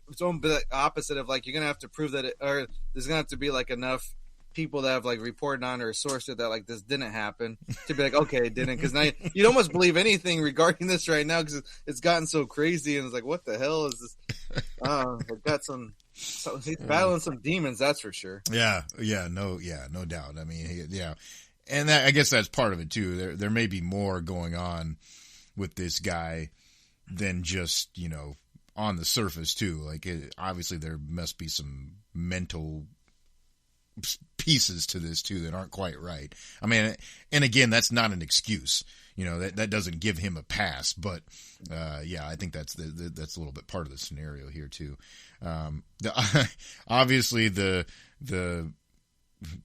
it's the opposite of you're gonna have to prove that or there's gonna have to be enough people that have reported on or sourced it that this didn't happen to be okay, it didn't, because now you'd almost believe anything regarding this right now because it's gotten so crazy, and it's what the hell is this? I've got he's battling some demons, that's for sure. No doubt. I mean, and I guess that's part of it too. There may be more going on with this guy than just on the surface too. Obviously there must be some mental pieces to this too that aren't quite right. I mean, and again, that's not an excuse. That doesn't give him a pass, but I think that's that's a little bit part of the scenario here too. Obviously the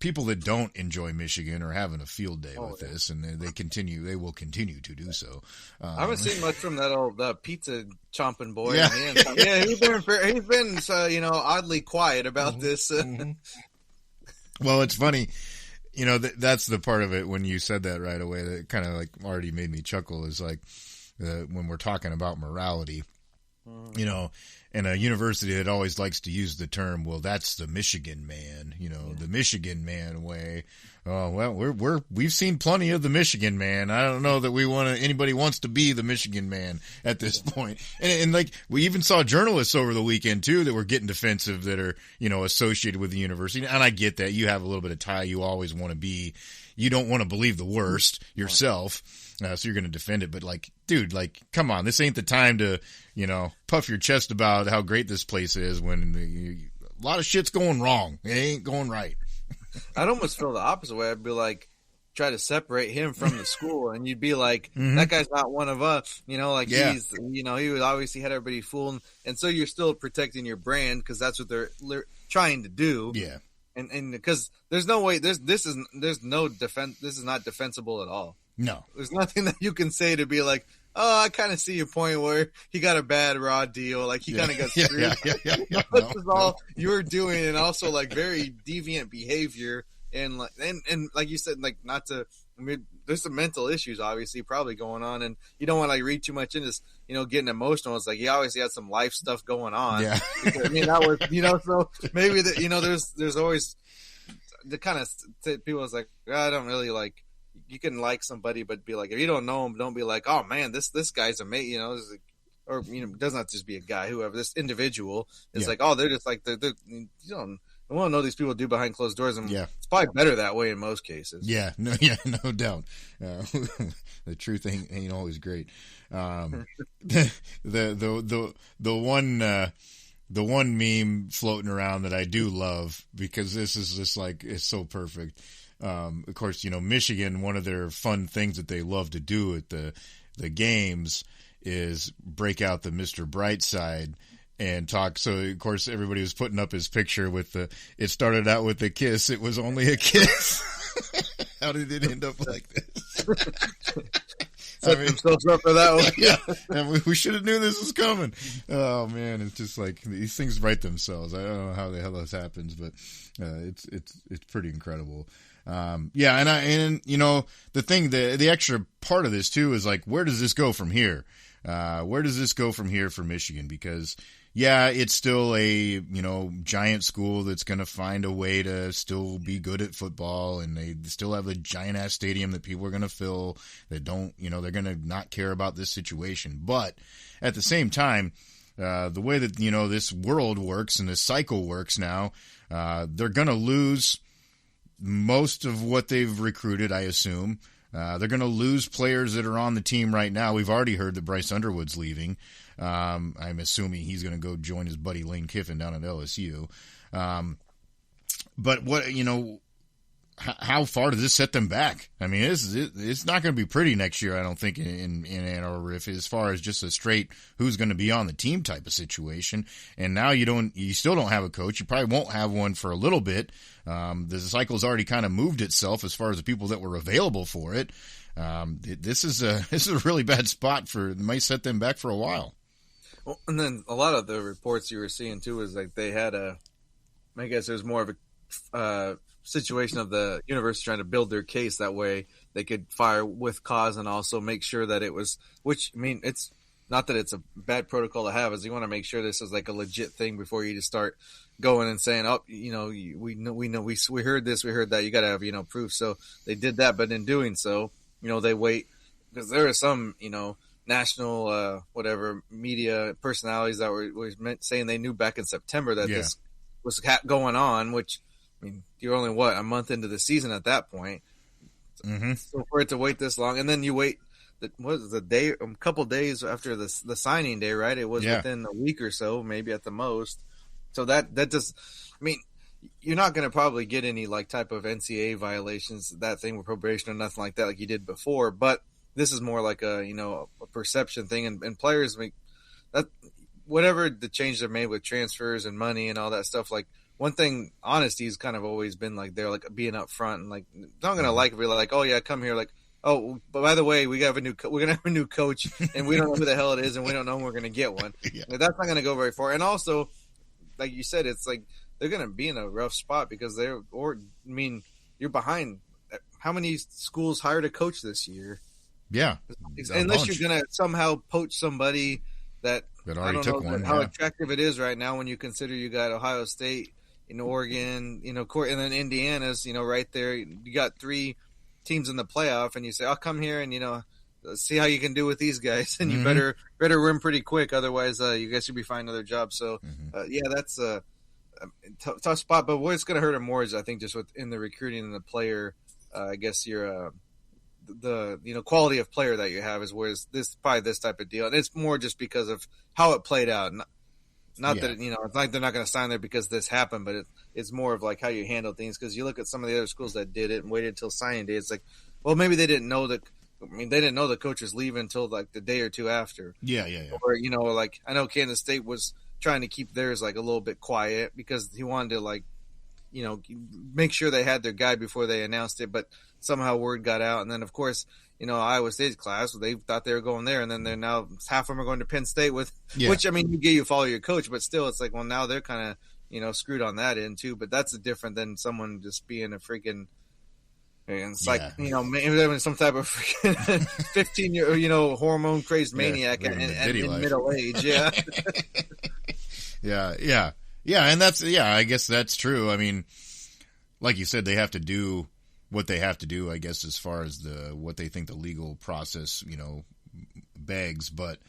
people that don't enjoy Michigan are having a field day with this, and they will continue to do so. I haven't seen much from that pizza chomping boy. Yeah, he's been oddly quiet about this. Well, it's funny, that's the part of it when you said that right away that kind of already made me chuckle is when we're talking about morality, in a university that always likes to use the term, well, that's the Michigan man, the Michigan man way. Oh, well, we've seen plenty of the Michigan man. I don't know that anybody wants to be the Michigan man at this point. And we even saw journalists over the weekend too that were getting defensive that are, associated with the university. And I get that you have a little bit of tie. You always want to be, you don't want to believe the worst yourself. So you're going to defend it. But dude, come on, this ain't the time to, puff your chest about how great this place is when a lot of shit's going wrong. It ain't going right. I'd almost feel the opposite way. I'd be try to separate him from the school, and you'd be that guy's not one of us. He's, he would obviously had everybody fooled, and so you're still protecting your brand because that's what they're trying to do. Yeah, and because there's no way there's no defense. This is not defensible at all. No, there's nothing that you can say to be oh, I kind of see your point where he got a bad raw deal. He kind of got screwed. This is all you're doing, and also very deviant behavior, and like you said, not to. I mean, there's some mental issues obviously probably going on, and you don't want to read too much into this. Getting emotional. It's he obviously had some life stuff going on. Yeah, I mean that was so maybe that there's always the kind of people is I don't really You can like somebody, but be if you don't know him, don't be oh man, this guy's amazing, or doesn't have to just be a guy, whoever this individual is oh, they're just they're you don't want to know these people do behind closed doors, and it's probably better that way in most cases. No doubt. The truth ain't always great. The one meme floating around that I do love because this is just it's so perfect. Of course, Michigan, one of their fun things that they love to do at the games is break out the Mr. Brightside and talk. So of course everybody was putting up his picture with it started out with a kiss. It was only a kiss. How did it end up like this? Set themselves up for that one. Yeah. We should have knew this was coming. Oh man, it's just like these things write themselves. I don't know how the hell this happens, but it's pretty incredible. And the thing, the extra part of this too is like, where does this go from here? Where does this go from here for Michigan? Because it's still a, giant school that's going to find a way to still be good at football, and they still have a giant ass stadium that people are going to fill that don't, they're going to not care about this situation. But at the same time, the way that, this world works and this cycle works now, they're going to lose most of what they've recruited, I assume. They're going to lose players that are on the team right now. We've already heard that Bryce Underwood's leaving. I'm assuming he's going to go join his buddy Lane Kiffin down at LSU. But what, how far does this set them back? I mean, it's not going to be pretty next year, I don't think, in Ann Arbor, as far as just a straight who's going to be on the team type of situation. And now you still don't have a coach. You probably won't have one for a little bit. The cycle's already kind of moved itself as far as the people that were available for it. This is a really bad spot it might set them back for a while. Well, and then a lot of the reports you were seeing too is like they had I guess it was more of a situation of the university trying to build their case that way they could fire with cause and also make sure that it was, which, I mean, it's not that it's a bad protocol to have, is you want to make sure this is like a legit thing before you just start going and saying, oh, we heard this, we heard that, you got to have, proof. So they did that, but in doing so, they wait, because there are some, national, media personalities that were saying they knew back in September that this was going on, which, I mean, you're only a month into the season at that point. Mm-hmm. So for it to wait this long, and then you wait, a couple days after the signing day, right? It was within a week or so, maybe at the most. So that just, I mean, you're not going to probably get any like type of NCAA violations, that thing with probation or nothing like that, like you did before. But this is more like a perception thing, and players, I mean, that whatever the change they're made with transfers and money and all that stuff, like. One thing, honesty's kind of always been like they're like being up front and like not gonna be like, oh yeah, come here, like, oh, but by the way, we're gonna have a new coach and we don't know who the hell it is and we don't know when we're gonna get one. Like, that's not gonna go very far. And also, like you said, it's like they're gonna be in a rough spot because you're behind. How many schools hired a coach this year? Yeah, unless you're gonna somehow poach somebody that already took one. How attractive it is right now when you consider you got Ohio State, Oregon, and then Indiana's, right there. You got 3 teams in the playoff, and you say, "I'll come here and see how you can do with these guys." And you better win pretty quick, otherwise, you guys should be finding another job. So, that's a tough spot. But what's going to hurt them more is, I think, just in the recruiting and the player. I guess the quality of player that you have is where this probably this type of deal, and it's more just because of how it played out. Not that it's like they're not going to sign there because this happened, but it's more of like how you handle things. Because you look at some of the other schools that did it and waited until signing day. It's like, well, maybe they didn't know that. I mean, they didn't know the coach was leaving until like the day or two after. Yeah. Or like I know Kansas State was trying to keep theirs like a little bit quiet because he wanted to like, make sure they had their guy before they announced it. But somehow word got out, and then of course. Iowa State's class, they thought they were going there, and then they're now half of them are going to Penn State which, I mean, you follow your coach, but still, it's like, well, now they're kind of, screwed on that end too. But that's different than someone just being a freaking, it's like, maybe they're some type of freaking 15-year, hormone crazed maniac in middle age. Yeah. Yeah. And I guess that's true. I mean, like you said, they have to do what they have to do, I guess, as far as what they think the legal process, begs. But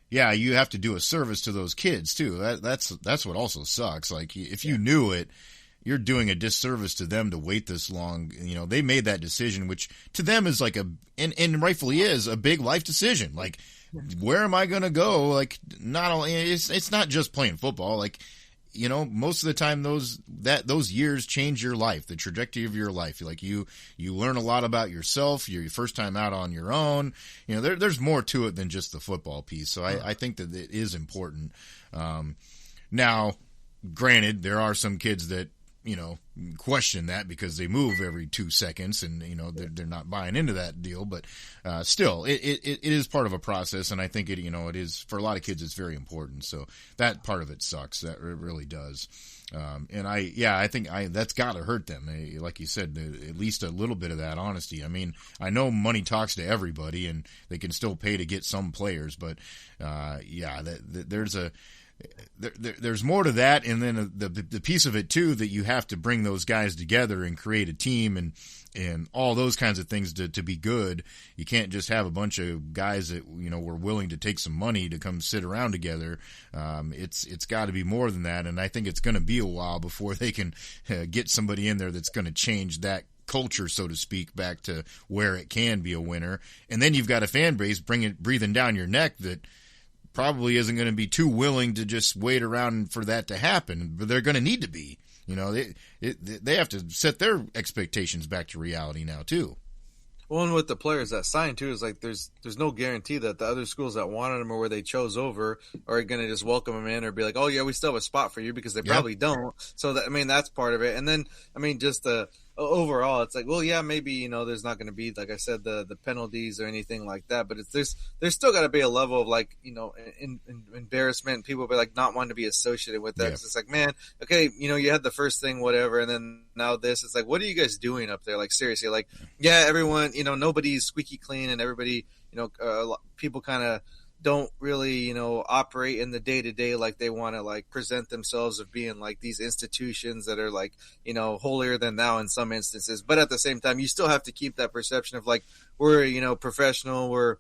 yeah, you have to do a service to those kids too. That's what also sucks. Like if you knew it, you're doing a disservice to them to wait this long. They made that decision, which to them is like and rightfully is a big life decision. Like, where am I going to go? Like, not only it's not just playing football. Like, most of the time those years change your life, the trajectory of your life. Like you learn a lot about yourself. You're your first time out on your own. There's more to it than just the football piece. So I think that it is important. Now, granted, there are some kids that, question that because they move every 2 seconds and, they're not buying into that deal. But still, it is part of a process. And I think it is, for a lot of kids, it's very important. So that part of it sucks. That it really does. And I think that's got to hurt them. Like you said, at least a little bit of that honesty. I mean, I know money talks to everybody and they can still pay to get some players, but there's more to that, and then the piece of it too that you have to bring those guys together and create a team and all those kinds of things to be good. You can't just have a bunch of guys that were willing to take some money to come sit around together. It's got to be more than that, and I think it's going to be a while before they can get somebody in there that's going to change that culture, so to speak, back to where it can be a winner. And then you've got a fan base breathing down your neck that probably isn't going to be too willing to just wait around for that to happen, but they're going to need to be. They have to set their expectations back to reality now too. Well, and with the players that signed too, is like there's no guarantee that the other schools that wanted them or where they chose over are going to just welcome them in or be like, oh yeah, we still have a spot for you, because they probably don't. So that's part of it. And then just overall, it's like, well, yeah, maybe there's not going to be, like I said, the penalties or anything like that, but there's still got to be a level of like embarrassment. People will be like not wanting to be associated with that. Yeah. It's like, man, okay, you had the first thing, whatever, and then now this. It's like, what are you guys doing up there? Like seriously, like everyone, nobody's squeaky clean, and everybody, people kind of don't really, operate in the day-to-day like they want to like present themselves of being like these institutions that are like, holier than thou in some instances. But at the same time, you still have to keep that perception of like, we're, professional, we're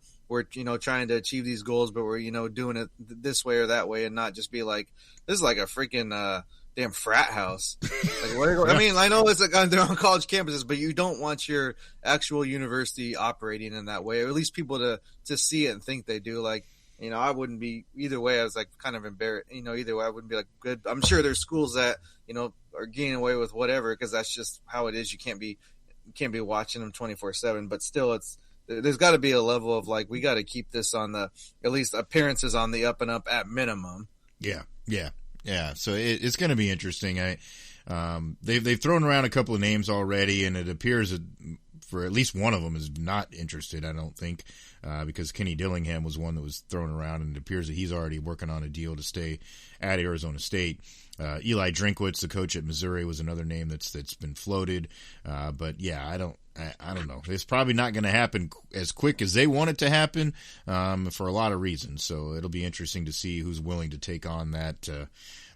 trying to achieve these goals, but we're, doing it this way or that way, and not just be like, this is like a freaking, damn frat house. Like, I mean, I know it's like they're on college campuses, but you don't want your actual university operating in that way, or at least people to see it and think they do. Like, I wouldn't be either way. I was like kind of embarrassed. Either way, I wouldn't be like good. I'm sure there's schools that are getting away with whatever because that's just how it is. You can't be watching them 24/7. But still, there's got to be a level of like we got to keep this on the at least appearances on the up and up at minimum. Yeah. So it's going to be interesting. They've thrown around a couple of names already, and it appears that for at least one of them is not interested. I don't think because Kenny Dillingham was one that was thrown around, and it appears that he's already working on a deal to stay at Arizona State. Eli Drinkwitz, the coach at Missouri, was another name that's been floated. But yeah, I don't know. It's probably not going to happen as quick as they want it to happen for a lot of reasons. So it'll be interesting to see who's willing to take on that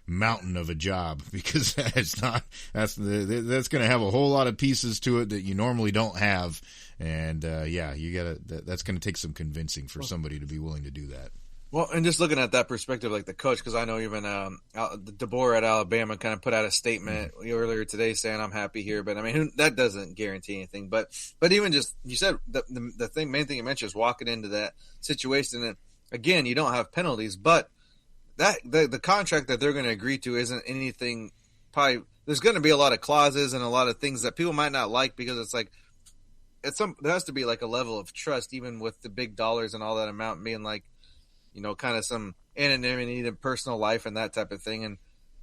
mountain of a job, because that's going to have a whole lot of pieces to it that you normally don't have. And that's going to take some convincing for somebody to be willing to do that. Well, and just looking at that perspective, like the coach, because I know even DeBoer at Alabama kind of put out a statement earlier today saying, I'm happy here. But, I mean, that doesn't guarantee anything. But even just, you said the main thing you mentioned is walking into that situation. And, again, you don't have penalties. But the contract that they're going to agree to isn't anything probably – there's going to be a lot of clauses and a lot of things that people might not like, because it's like there has to be like a level of trust, even with the big dollars and all that amount being like, kind of some anonymity to personal life and that type of thing. And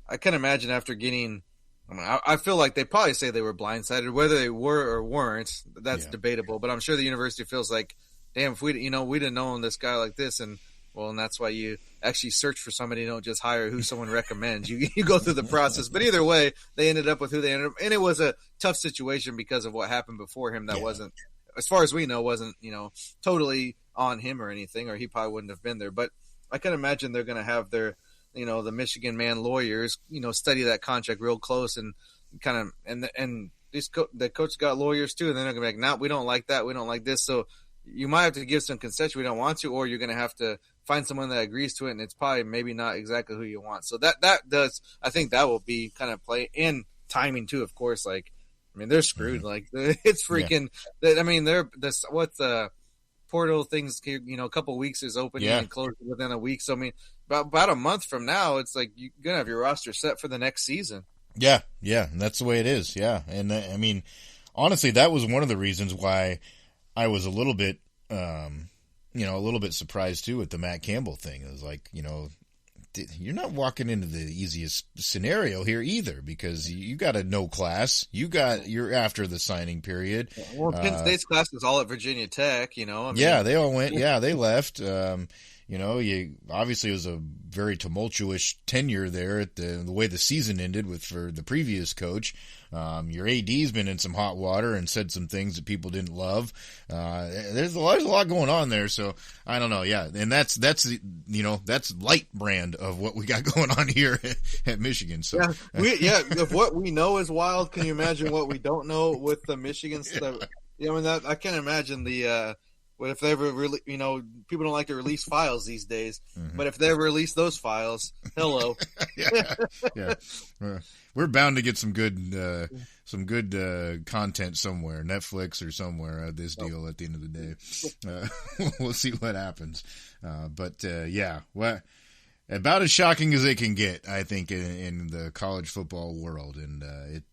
I can imagine after getting, I feel like they probably say they were blindsided. Whether they were or weren't, that's debatable. But I'm sure the university feels like, damn, if we'd have known this guy like this, and that's why you actually search for somebody. You don't just hire who someone recommends. You go through the process. But either way, they ended up with who they ended up. And it was a tough situation because of what happened before him. That wasn't, as far as we know, wasn't, totally on him or anything, or he probably wouldn't have been there. But I can imagine they're going to have their, the Michigan man lawyers, study that contract real close and kind of, and the coach got lawyers too. And then they're going to be like, no, we don't like that. We don't like this. So you might have to give some concession. We don't want to, or you're going to have to find someone that agrees to it. And it's probably maybe not exactly who you want. So that does, I think that will be kind of play and timing too, of course. Like, I mean, they're screwed. Like it's freaking, I mean, what's the portal things, a couple of weeks is opening and closing within a week. So, I mean, about a month from now, it's like you're gonna have your roster set for the next season. Yeah, and that's the way it is. Yeah, and I mean, honestly, that was one of the reasons why I was a little bit, a little bit surprised too with the Matt Campbell thing. It was like, you're not walking into the easiest scenario here either, because you got a no class. You're after the signing period. Well, Penn State's class is all at Virginia Tech. Yeah, they all went. Yeah, they left. You obviously it was a very tumultuous tenure there at the way the season ended for the previous coach. Your AD's been in some hot water and said some things that people didn't love. There's a lot going on there. So I don't know. Yeah. And that's light brand of what we got going on here at Michigan. So if what we know is wild, can you imagine what we don't know with the Michigan stuff? I can't imagine what if they ever really, people don't like to release files these days, but if they ever release those files, hello. yeah. We're bound to get some good content somewhere, Netflix or somewhere, this deal at the end of the day. We'll see what happens. About as shocking as it can get, I think, in the college football world. And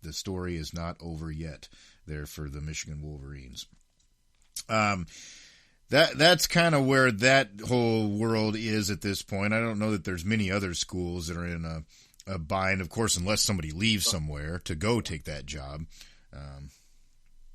the story is not over yet there for the Michigan Wolverines. That's kind of where that whole world is at this point. I don't know that there's many other schools that are in a bind, of course, unless somebody leaves somewhere to go take that job.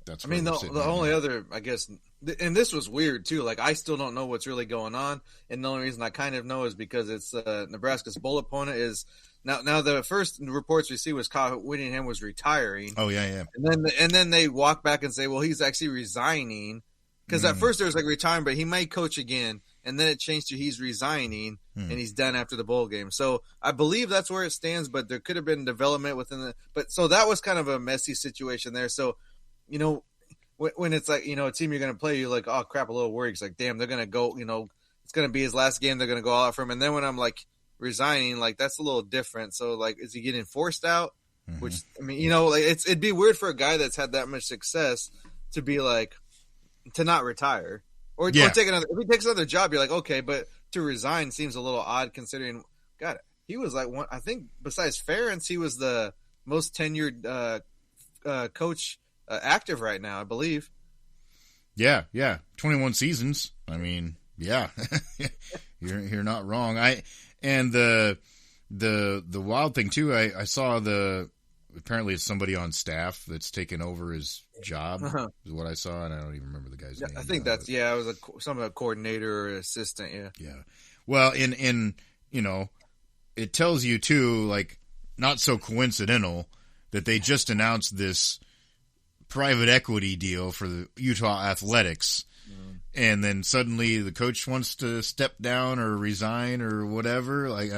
The only other, I guess, and this was weird too. Like, I still don't know what's really going on, and the only reason I kind of know is because it's Nebraska's bowl opponent is now. The first reports we see was Kyle Whittingham was retiring. Oh yeah. And then they walk back and say, well, he's actually resigning. Because at first there was like retiring, but he might coach again, and then it changed to he's resigning, and he's done after the bowl game. So I believe that's where it stands, but there could have been development within so that was kind of a messy situation there. So, when it's like, a team you're going to play, you're like, oh crap, a little worried. It's like, damn, they're going to go, it's going to be his last game. They're going to go all out for him. And then when I'm like resigning, like that's a little different. So like, is he getting forced out? Which, it'd be weird for a guy that's had that much success to be like, to not retire or take another. If he takes another job, you're like, okay, but to resign seems a little odd considering. God, he was like one. I think besides Ferentz, he was the most tenured coach active right now, I believe. Yeah, 21 seasons. I mean, yeah, you're not wrong. The wild thing too. I saw apparently it's somebody on staff that's taken over his job is what I saw, and I don't even remember the guy's name. I think that's it was some of a coordinator or assistant. Yeah. Well, in it tells you too, like, not so coincidental that they just announced this private equity deal for the Utah Athletics. And then suddenly the coach wants to step down or resign or whatever. Like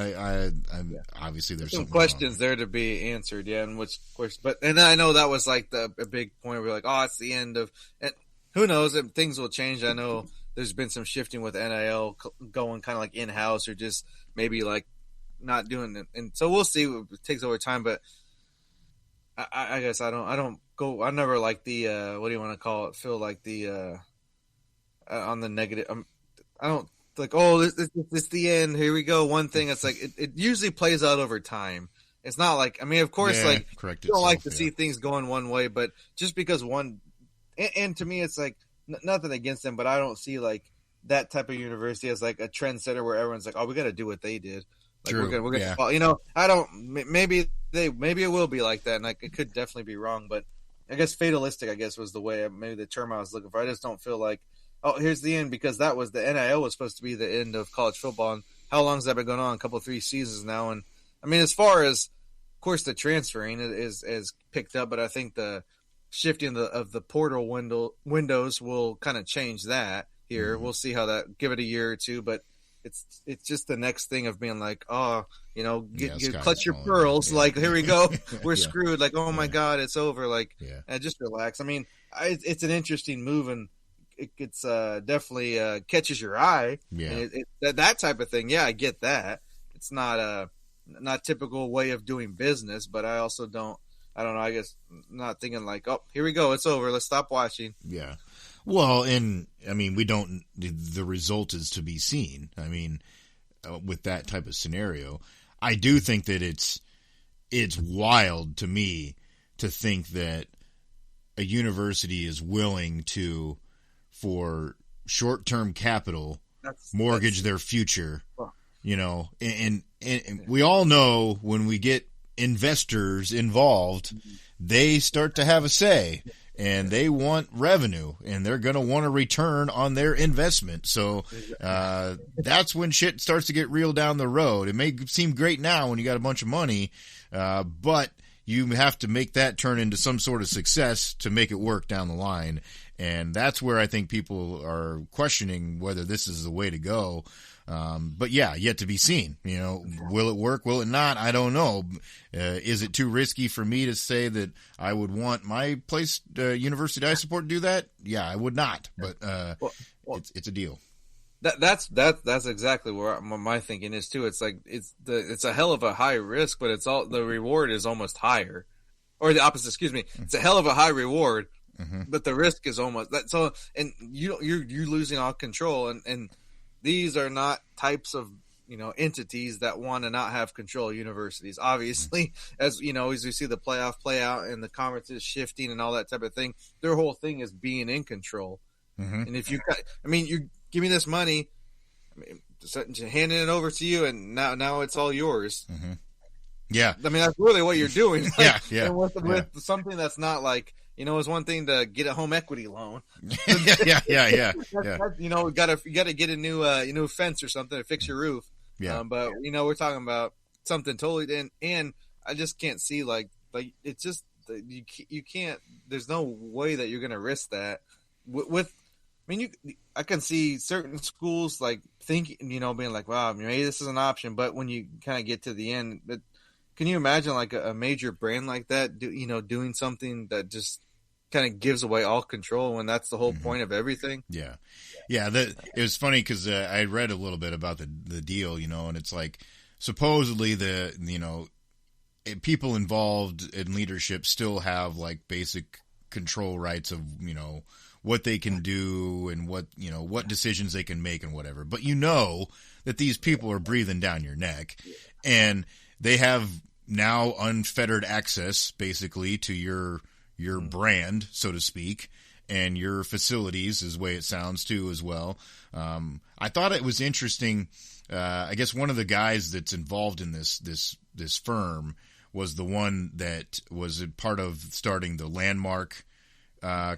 obviously there's some questions there to be answered. Yeah. And which course, and I know that was like a big point. We're like, oh, it's the end of, and who knows if things will change. I know there's been some shifting with NIL going kind of like in-house or just maybe like not doing it. And so we'll see. It takes over time, but I guess I never like the, what do you want to call it? Feel like the, on the negative, I don't like, oh, this the end. Here we go. One thing. It's like it usually plays out over time. It's not like, I mean, of course, you don't like to see things going one way, but just because one, and to me, it's like nothing against them, but I don't see like that type of university as like a trendsetter where everyone's like, oh, we got to do what they did. Like we're gonna follow. I don't. Maybe it will be like that, and like it could definitely be wrong. But I guess fatalistic, I guess, was the way, maybe the term I was looking for. I just don't feel like, oh, here's the end, because that was the NIL was supposed to be the end of college football. And how long has that been going on? A couple, 3 seasons now. And I mean, as far as, of course, the transferring is picked up, but I think the shifting of the portal windows will kind of change that here. Mm-hmm. We'll see how that, give it a year or two, but it's just the next thing of being like, oh, clutch your pearls. Yeah. Like, here we go. We're screwed. Like, oh my God, it's over. Like, just relax. I mean, it's an interesting move, and it's definitely catches your eye. Yeah. And that type of thing. Yeah, I get that. It's not not typical way of doing business, but I also I don't know. I guess not thinking like, oh, here we go. It's over. Let's stop watching. Yeah. Well, and I mean, the result is to be seen. I mean, with that type of scenario. I do think that it's wild to me to think that a university is willing to, for short-term capital, mortgage their future, you know, and we all know when we get investors involved, they start to have a say, and they want revenue, and they're going to want a return on their investment. So that's when shit starts to get real down the road. It may seem great now when you got a bunch of money, but you have to make that turn into some sort of success to make it work down the line. And that's where I think people are questioning whether this is the way to go. But yeah, yet to be seen. You know, will it work? Will it not? I don't know. Is it too risky for me to say that I would want my place, university I support, to do that? Yeah, I would not. But it's a deal. That's exactly where my thinking is too. It's like it's a hell of a high risk, but the reward is almost higher, or the opposite. Excuse me. It's a hell of a high reward, but the risk is almost that. So, and you're losing all control, and these are not types of entities that want to not have control of universities. Obviously, as you know, as we see the playoff play out and the conferences shifting and all that type of thing, their whole thing is being in control. And if you give me this money, handing it over to you, and now it's all yours. Yeah, I mean that's really what you're doing. Like, yeah. With something that's not like it's one thing to get a home equity loan. yeah. You gotta get a new fence or something to fix your roof. Yeah, but we're talking about something totally. And I just can't see like it's just you can't. There's no way that you're gonna risk that with. I mean, I can see certain schools like thinking, being like, wow, maybe this is an option. But when you kind of get to the end, can you imagine like a major brand like that, doing something that just kind of gives away all control when that's the whole point of everything? Yeah. It was funny because I read a little bit about the deal, and it's like supposedly people involved in leadership still have like basic control rights of, what they can do and what decisions they can make and whatever. But that these people are breathing down your neck, and they have now unfettered access basically to your brand, so to speak, and your facilities is the way it sounds too as well. I thought it was interesting. I guess one of the guys that's involved in this firm was the one that was a part of starting the Landmark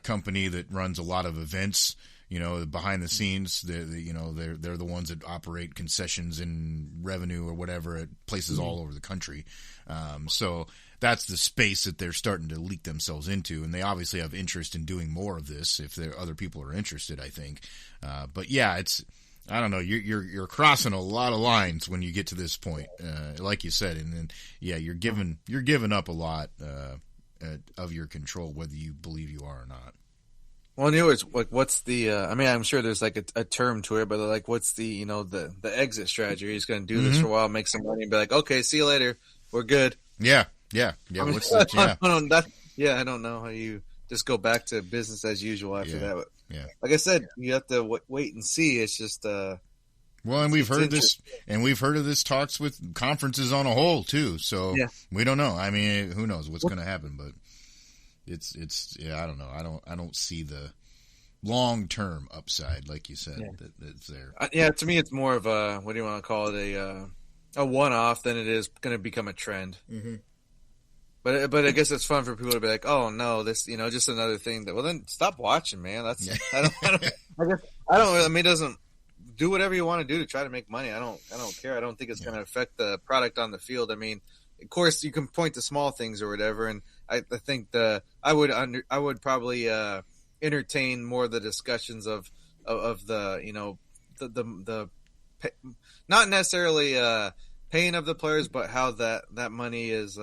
company that runs a lot of events, behind the scenes. They're the ones that operate concessions and revenue or whatever at places all over the country. So that's the space that they're starting to leak themselves into, and they obviously have interest in doing more of this if other people are interested, I think. But yeah, I don't know. You're crossing a lot of lines when you get to this point, like you said, and then you're giving up a lot of your control, whether you believe you are or not. Well, it's like, what's the? I'm sure there's like a term to it, but like, what's the the exit strategy? He's going to do this for a while, make some money, and be like, okay, see you later, we're good. Yeah. What's the, I don't know how you just go back to business as usual after that. But like I said, you have to wait and see. It's just well, and we've heard this, and we've heard of this talks with conferences on a whole too. So we don't know. I mean, who knows what's going to happen? But it's I don't know. I don't see the long term upside, like you said, that's there. To me, it's more of a, what do you want to call it, a one off than it is going to become a trend. But I guess it's fun for people to be like, oh no, this just another thing that. Well, then stop watching, man. That's I don't. I mean, it doesn't. Do whatever you want to do to try to make money. I don't care. I don't think it's going to affect the product on the field. I mean, of course, you can point to small things or whatever, and I think I would probably entertain more of the discussions of the the not necessarily paying of the players, but how that money is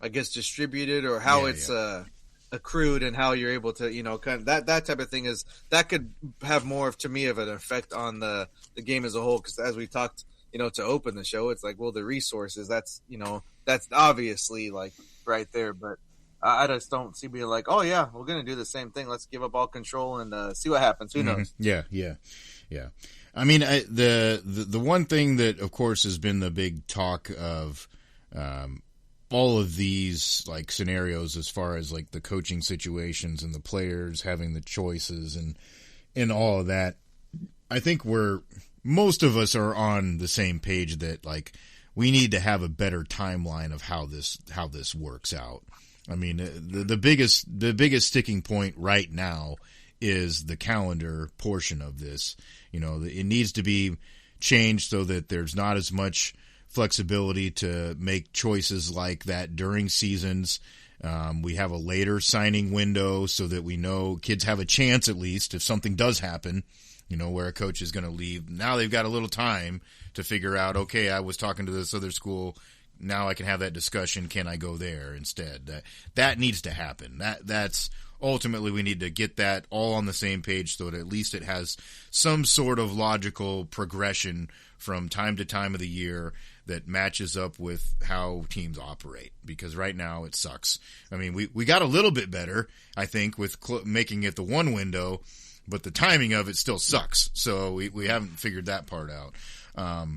I guess distributed, or how it's accrued, and how you're able to kind of that type of thing is that could have more to me of an effect on the game as a whole. Because as we talked to open the show, it's like, well, the resources, that's obviously like right there, but I just don't see being like, oh yeah, we're gonna do the same thing, let's give up all control and see what happens. Who knows? Yeah. I mean, the one thing that, of course, has been the big talk of all of these like scenarios, as far as like the coaching situations and the players having the choices and all of that. I think most of us are on the same page that like we need to have a better timeline of how this works out. I mean, the biggest sticking point right now is the calendar portion of this. You know, it needs to be changed so that there's not as much flexibility to make choices like that during seasons. We have a later signing window so that we know kids have a chance, at least, if something does happen, you know, where a coach is going to leave. Now they've got a little time to figure out, okay, I was talking to this other school. Now I can have that discussion. Can I go there instead? That needs to happen. That's ultimately, we need to get that all on the same page so that at least it has some sort of logical progression from time to time of the year that matches up with how teams operate. Because right now it sucks. I mean, we got a little bit better, I think, with making it the one window, but the timing of it still sucks. So we haven't figured that part out.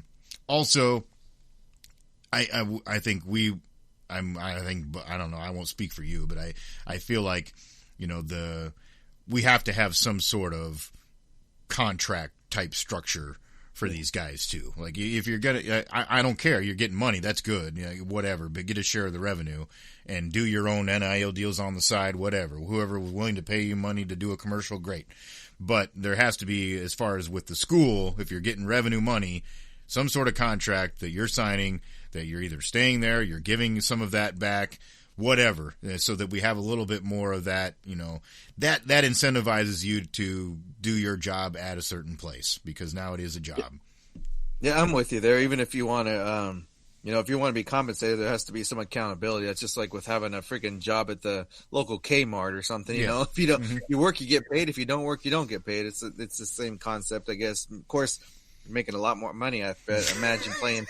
Also, I think I don't know, I won't speak for you, but I feel like, you know, we have to have some sort of contract type structure for these guys too. Like, if you're gonna, I don't care, you're getting money, that's good, you know, whatever, but get a share of the revenue and do your own NIL deals on the side, whatever. Whoever was willing to pay you money to do a commercial, great. But there has to be, as far as with the school, if you're getting revenue money, some sort of contract that you're signing, that you're either staying there, you're giving some of that back, whatever, so that we have a little bit more of that, you know, that incentivizes you to do your job at a certain place, because now it is a job. Yeah, I'm with you there. Even if you want to, you know, if you want to be compensated, there has to be some accountability. That's just like with having a freaking job at the local Kmart or something. You know, if you don't, you work, you get paid. If you don't work, you don't get paid. It's the same concept, I guess. Of course, you're making a lot more money, I imagine, playing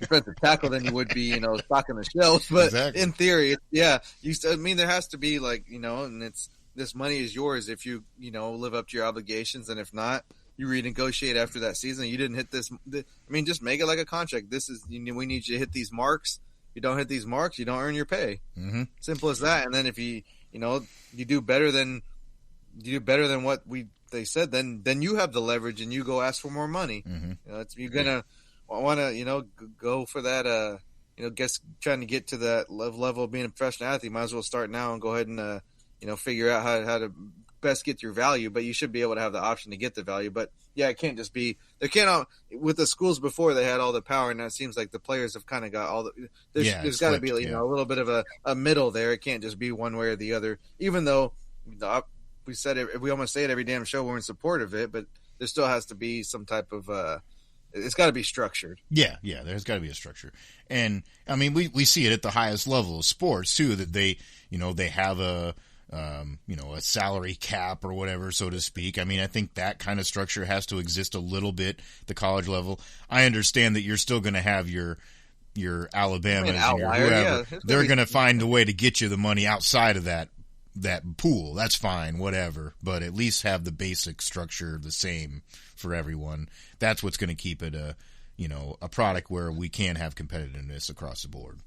defensive tackle than you would be, you know, stocking the shelves. But exactly. In theory, I mean, there has to be, like, you know, and this money is yours if you know, live up to your obligations, and if not, you renegotiate after that season. You didn't hit this. I mean, just make it like a contract. This is, we need you to hit these marks. If you don't hit these marks, you don't earn your pay. Mm-hmm. Simple as that. And then if you do better than what they said, then you have the leverage and you go ask for more money. Mm-hmm. You know, you're gonna want to, you know, go for that. You know, guess trying to get to that level of being a professional athlete, might as well start now and go ahead and you know, figure out how to best get your value. But you should be able to have the option to get the value. But yeah, it can't just be, they can't, with the schools before, they had all the power, and now it seems like the players have kind of got all the, there's got to be, you know, a little bit of a middle there. It can't just be one way or the other, even though we almost say it every damn show, we're in support of it, but there still has to be some type of it's got to be structured. Yeah, there's got to be a structure. And I mean, we see it at the highest level of sports too, that they have a you know, a salary cap or whatever, so to speak. I mean, I think that kind of structure has to exist a little bit at the college level. I understand that you're still going to have your Alabamas and your whoever. Yeah, they're going to find a way to get you the money outside of that pool. That's fine, whatever. But at least have the basic structure the same for everyone. That's what's going to keep it a product where we can have competitiveness across the board.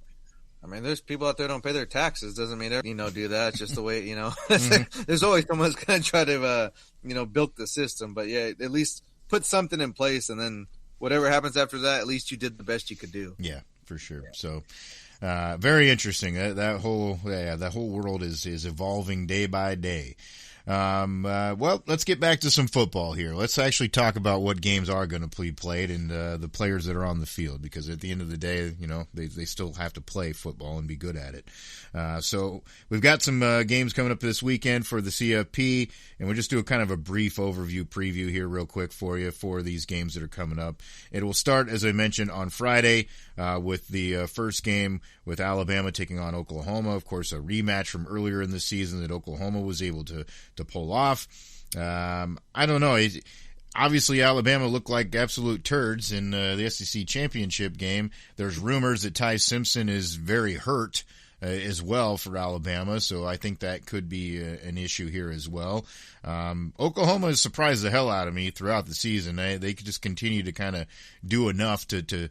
I mean, there's people out there don't pay their taxes. Doesn't mean they're, do that. It's just the way, mm-hmm. There's always someone who's going to try to, build the system. But yeah, at least put something in place, and then whatever happens after that, at least you did the best you could do. Yeah, for sure. Yeah. So, very interesting. That whole world is evolving day by day. Well, let's get back to some football here. Let's actually talk about what games are going to be played and the players that are on the field, because at the end of the day, they still have to play football and be good at it. So we've got some games coming up this weekend for the CFP, and we'll just do a kind of a brief preview here real quick for you for these games that are coming up. It will start, as I mentioned, on Friday with the first game with Alabama taking on Oklahoma. Of course, a rematch from earlier in the season that Oklahoma was able to pull off. I don't know. Obviously, Alabama looked like absolute turds in the SEC championship game. There's rumors that Ty Simpson is very hurt. as well for Alabama, so I think that could be an issue here as well. Oklahoma has surprised the hell out of me throughout the season. They could just continue to kind of do enough to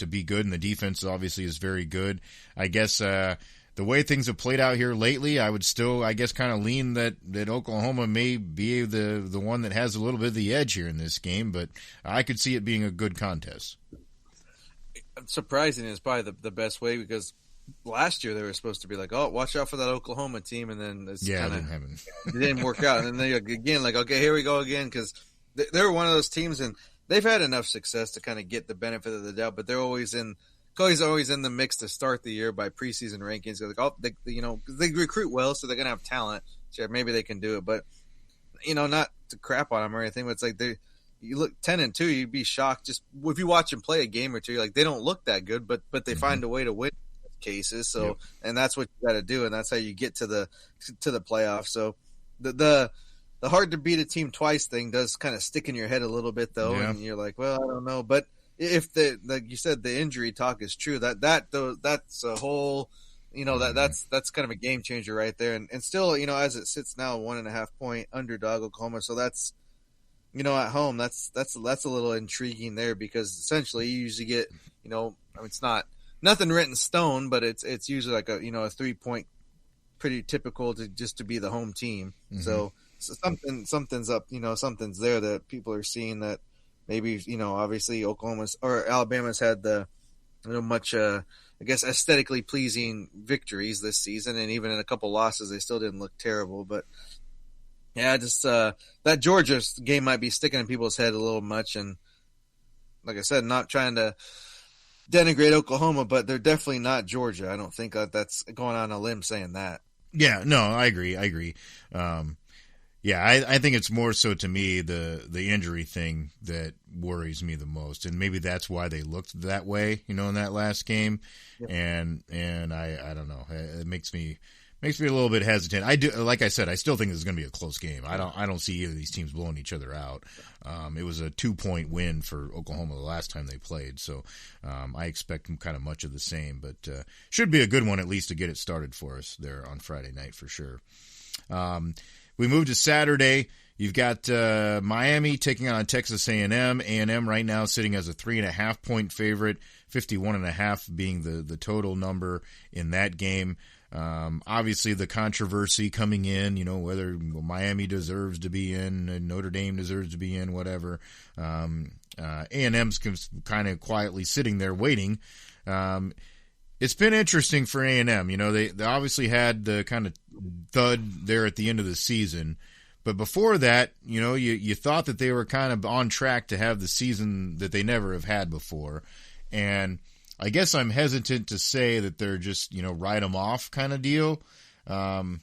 be good, and the defense obviously is very good. I guess the way things have played out here lately, I would still, I guess, kind of lean that Oklahoma may be the one that has a little bit of the edge here in this game, but I could see it being a good contest. Surprising is probably the best way, because last year they were supposed to be like, oh, watch out for that Oklahoma team, and then it didn't work out. And then they again, like, okay, here we go again, because they're one of those teams, and they've had enough success to kind of get the benefit of the doubt, but they're always in the mix to start the year by preseason rankings. They're like, oh, they recruit well, so they're gonna have talent. Sure, maybe they can do it, but not to crap on them or anything. But it's like you look 10-2, you'd be shocked just if you watch them play a game or two. You're like, they don't look that good, but they find a way to win cases. So, yep. And that's what you got to do, and that's how you get to the playoffs. So the hard to beat a team twice thing does kind of stick in your head a little bit, though, and you're like, well, I don't know, but. If like you said, the injury talk is true, that's a whole, that's kind of a game changer right there. And still, as it sits now, 1.5 point underdog Oklahoma. So that's, at home, that's a little intriguing there, because essentially you usually get, it's nothing written in stone, but it's usually like a 3 point, pretty typical to be the home team. Mm-hmm. So something's up, something's there that people are seeing that. Maybe, obviously Alabama's had the, much, I guess, aesthetically pleasing victories this season. And even in a couple losses, they still didn't look terrible. But, yeah, just that Georgia game might be sticking in people's head a little much. And, like I said, not trying to denigrate Oklahoma, but they're definitely not Georgia. I don't think that's going on a limb saying that. Yeah, no, I agree. Yeah, I think it's more so to me the injury thing that worries me the most, and maybe that's why they looked that way, in that last game. Yep. And I don't know, it makes me a little bit hesitant. I do, like I said, I still think this is going to be a close game. I don't see either of these teams blowing each other out. It was a 2-point win for Oklahoma the last time they played, so I expect kind of much of the same, but should be a good one at least to get it started for us there on Friday night for sure. We move to Saturday. You've got Miami taking on Texas A&M. A&M right now sitting as a 3.5 point favorite, 51.5 being the total number in that game. Obviously, the controversy coming in, whether Miami deserves to be in, and Notre Dame deserves to be in, whatever. A&M's kind of quietly sitting there waiting. It's been interesting for A&M. They obviously had the kind of thud there at the end of the season. But before that, you thought that they were kind of on track to have the season that they never have had before. And I guess I'm hesitant to say that they're just, write them off kind of deal. And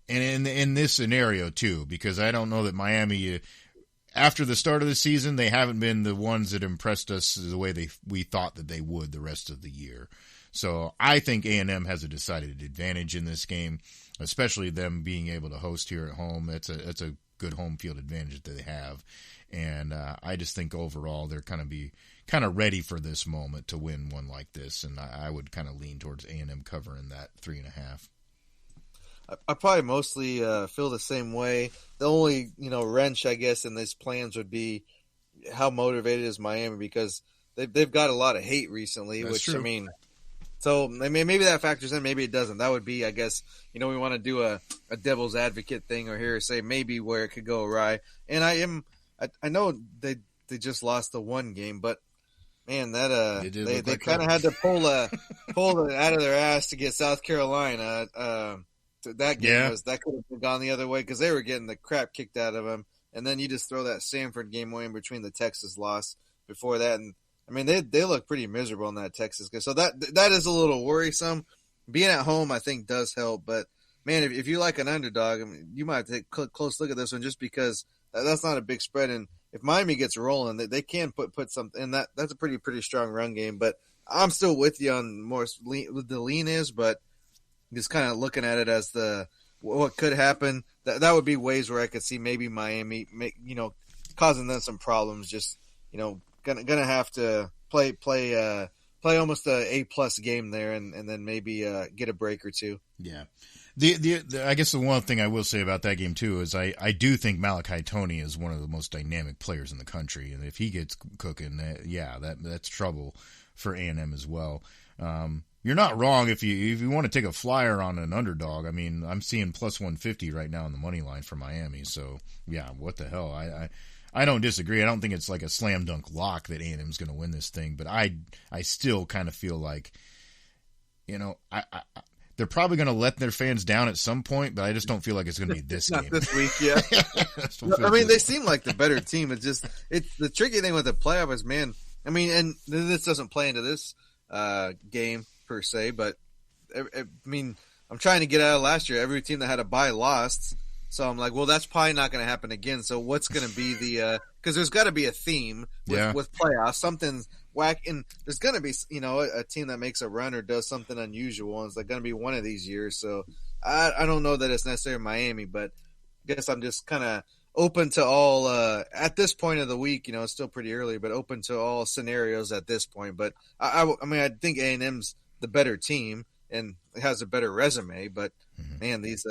in this scenario, too, because I don't know that Miami, after the start of the season, they haven't been the ones that impressed us the way we thought that they would the rest of the year. So I think A&M has a decided advantage in this game, especially them being able to host here at home. It's a good home field advantage that they have, and I just think overall they're kind of ready for this moment to win one like this, and I would kind of lean towards A&M covering that 3.5. I probably mostly feel the same way. The only wrench I guess in these plans would be how motivated is Miami, because they've got a lot of hate recently. That's which true. I mean. So, I mean, maybe that factors in, maybe it doesn't. That would be, I guess, we want to do a devil's advocate thing or here say maybe where it could go awry. And I know they just lost the one game, but man, they kind of had to pull it out of their ass to get South Carolina. That game that could have gone the other way, because they were getting the crap kicked out of them. And then you just throw that Stanford game away in between the Texas loss before that, and I mean, they look pretty miserable in that Texas game. So that is a little worrisome. Being at home, I think, does help. But, man, if you like an underdog, I mean, you might take a close look at this one, just because that's not a big spread. And if Miami gets rolling, they can put something in. That's a pretty strong run game. But I'm still with you on more the lean is, but just kind of looking at it as what could happen. That would be ways where I could see maybe Miami causing them some problems, just, gonna have to play play almost a plus game there, and then maybe get a break or two. Yeah. The I guess the one thing I will say about that game too is I do think Malachi Toney is one of the most dynamic players in the country, and if he gets cooking, that's trouble for A&M as well. You're not wrong if you want to take a flyer on an underdog. I mean, I'm seeing plus 150 right now on the money line for Miami. So yeah, what the hell? I don't disagree. I don't think it's like a slam dunk lock that A&M is going to win this thing, but I still kind of feel like, they're probably going to let their fans down at some point, but I just don't feel like it's going to be this game. Not this week, yeah. I mean, they seem like the better team. It's the tricky thing with the playoff is, man. I mean, and this doesn't play into this game per se, but I mean, I'm trying to get out of last year. Every team that had a bye lost, so I'm like, well, that's probably not going to happen again. So what's going to be the? Because there's got to be a theme with playoffs. Something's whack, and there's going to be a team that makes a run or does something unusual, and it's like going to be one of these years. So I don't know that it's necessarily Miami, but I guess I'm just kind of open to all at this point of the week. It's still pretty early, but open to all scenarios at this point. But I mean, I think A&M's the better team and it has a better resume. But man, these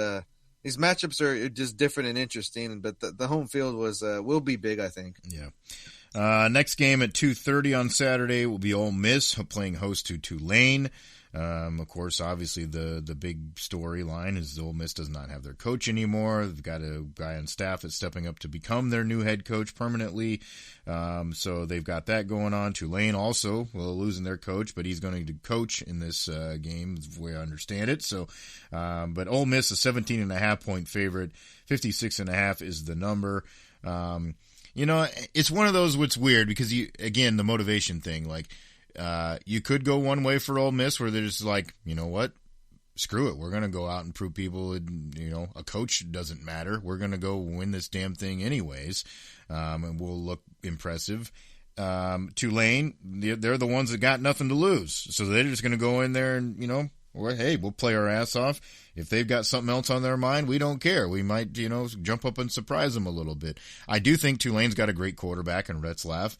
matchups are just different and interesting. But the home field will be big, I think. Yeah. Next game at 2:30 on Saturday will be Ole Miss playing host to Tulane. Of course, obviously the big storyline is Ole Miss does not have their coach anymore. They've got a guy on staff that's stepping up to become their new head coach permanently. So they've got that going on. Tulane also, losing their coach, but he's going to coach in this game, is the way I understand it. So, but Ole Miss, a 17.5 point favorite, 56.5 is the number. It's one of those what's weird because the motivation thing, like, you could go one way for Ole Miss where they're just like, you know what, screw it. We're going to go out and prove people, a coach doesn't matter. We're going to go win this damn thing anyways, and we'll look impressive. Tulane, they're the ones that got nothing to lose. So they're just going to go in there and, hey, we'll play our ass off. If they've got something else on their mind, we don't care. We might, jump up and surprise them a little bit. I do think Tulane's got a great quarterback in Retzlaff.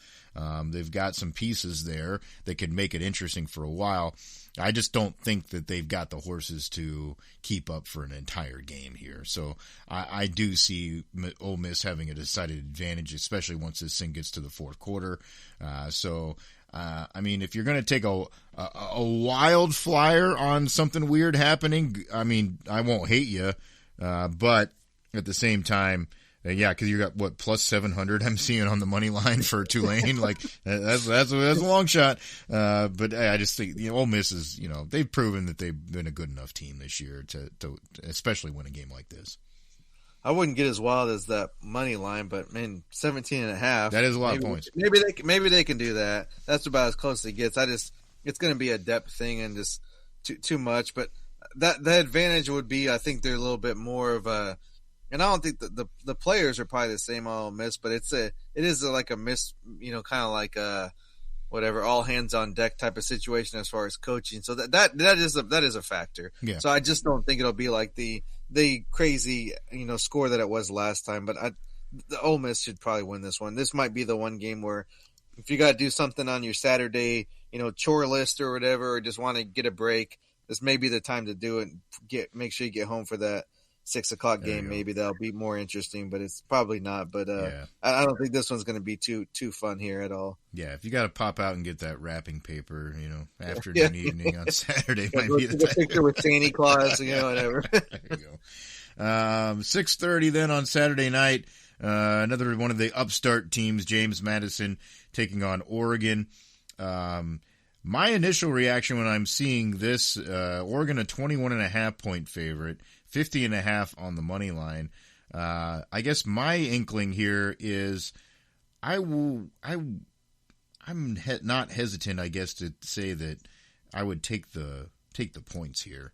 They've got some pieces there that could make it interesting for a while. I just don't think that they've got the horses to keep up for an entire game here. So I do see Ole Miss having a decided advantage, especially once this thing gets to the fourth quarter. I mean, if you're going to take a wild flyer on something weird happening, I mean, I won't hate you, but at the same time, because you got plus 700 I'm seeing on the money line for Tulane. Like that's a long shot. But I just think Ole Miss is they've proven that they've been a good enough team this year to especially win a game like this. I wouldn't get as wild as that money line, but man, 17.5. That is a lot of points. Maybe they can do that. That's about as close as it gets. It's going to be a depth thing and just too much. But the advantage would be, I think they're a little bit more of a, and I don't think the players are probably the same on Ole Miss, but it is like a miss, kind of like a whatever all hands on deck type of situation as far as coaching. So that is a factor. Yeah. So I just don't think it'll be like the crazy, score that it was last time. But the Ole Miss should probably win this one. This might be the one game where if you got to do something on your Saturday, chore list or whatever, or just want to get a break, this may be the time to do it. Make sure you get home for that 6 o'clock game. Maybe that'll be more interesting, but it's probably not. But I don't think this one's going to be too fun here at all. Yeah, if you got to pop out and get that wrapping paper, afternoon, evening on Saturday might be the time. Picture with Santa Claus, whatever. There you go. 6:30 then on Saturday night. Another one of the upstart teams, James Madison, taking on Oregon. My initial reaction when I'm seeing this, Oregon a 21.5 point favorite, 50.5 on the money line. I guess my inkling here is I'm not hesitant, I guess, to say that I would take the points here.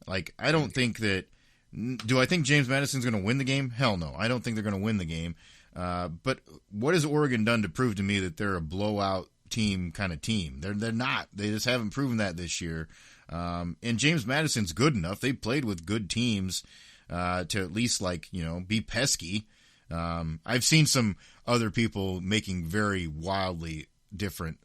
Like, I don't think that. Do I think James Madison's going to win the game? Hell no. I don't think they're going to win the game. But what has Oregon done to prove to me that they're a blowout team kind of team? They're not. They just haven't proven that this year. And James Madison's good enough. They played with good teams to at least be pesky. I've seen some other people making very wildly different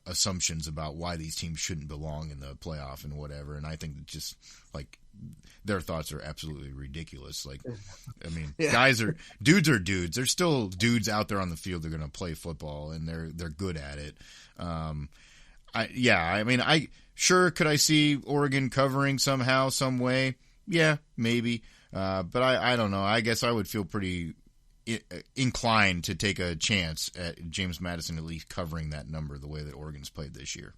assumptions about why these teams shouldn't belong in the playoff and whatever. And I think that just like their thoughts are absolutely ridiculous. Like, I mean, dudes are dudes. There's still dudes out there on the field that are going to play football, and they're good at it. Could I see Oregon covering somehow, some way? Yeah, maybe. But I don't know. I guess I would feel pretty inclined to take a chance at James Madison at least covering that number the way that Oregon's played this year.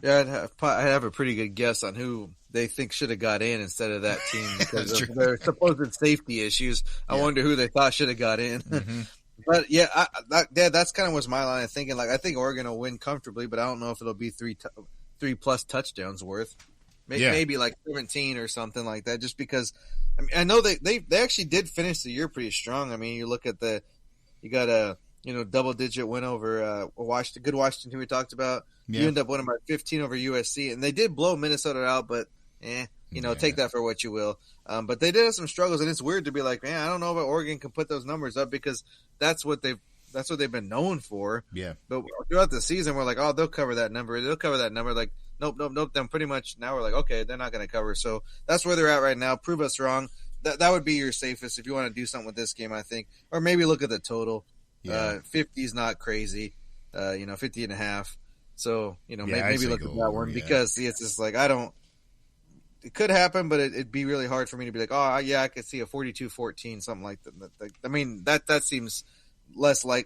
Yeah, I have a pretty good guess on who they think should have got in instead of that team because of their supposed safety issues. I wonder who they thought should have got in. Mm-hmm. But yeah, that's kind of what's my line of thinking. Like, I think Oregon will win comfortably, but I don't know if it'll be three plus touchdowns worth. Maybe like 17 or something like that. Just because, I mean, I know they actually did finish the year pretty strong. I mean, you look at you got a double digit win over Washington team we talked about. Yeah. You end up winning by 15 over USC, and they did blow Minnesota out, but take that for what you will. But they did have some struggles, and it's weird to be like, man, I don't know if Oregon can put those numbers up because that's what they've been known for. Yeah. But throughout the season, we're like, oh, they'll cover that number. They'll cover that number. Like, nope. Then pretty much now we're like, okay, they're not going to cover. So that's where they're at right now. Prove us wrong. That would be your safest if you want to do something with this game, I think. Or maybe look at the total. Yeah. 50 is not crazy. 50 and a half. So, maybe look at that one because it's just like, it could happen, but it'd be really hard for me to be like, oh, yeah, I could see a 42-14, something like that. I mean, that seems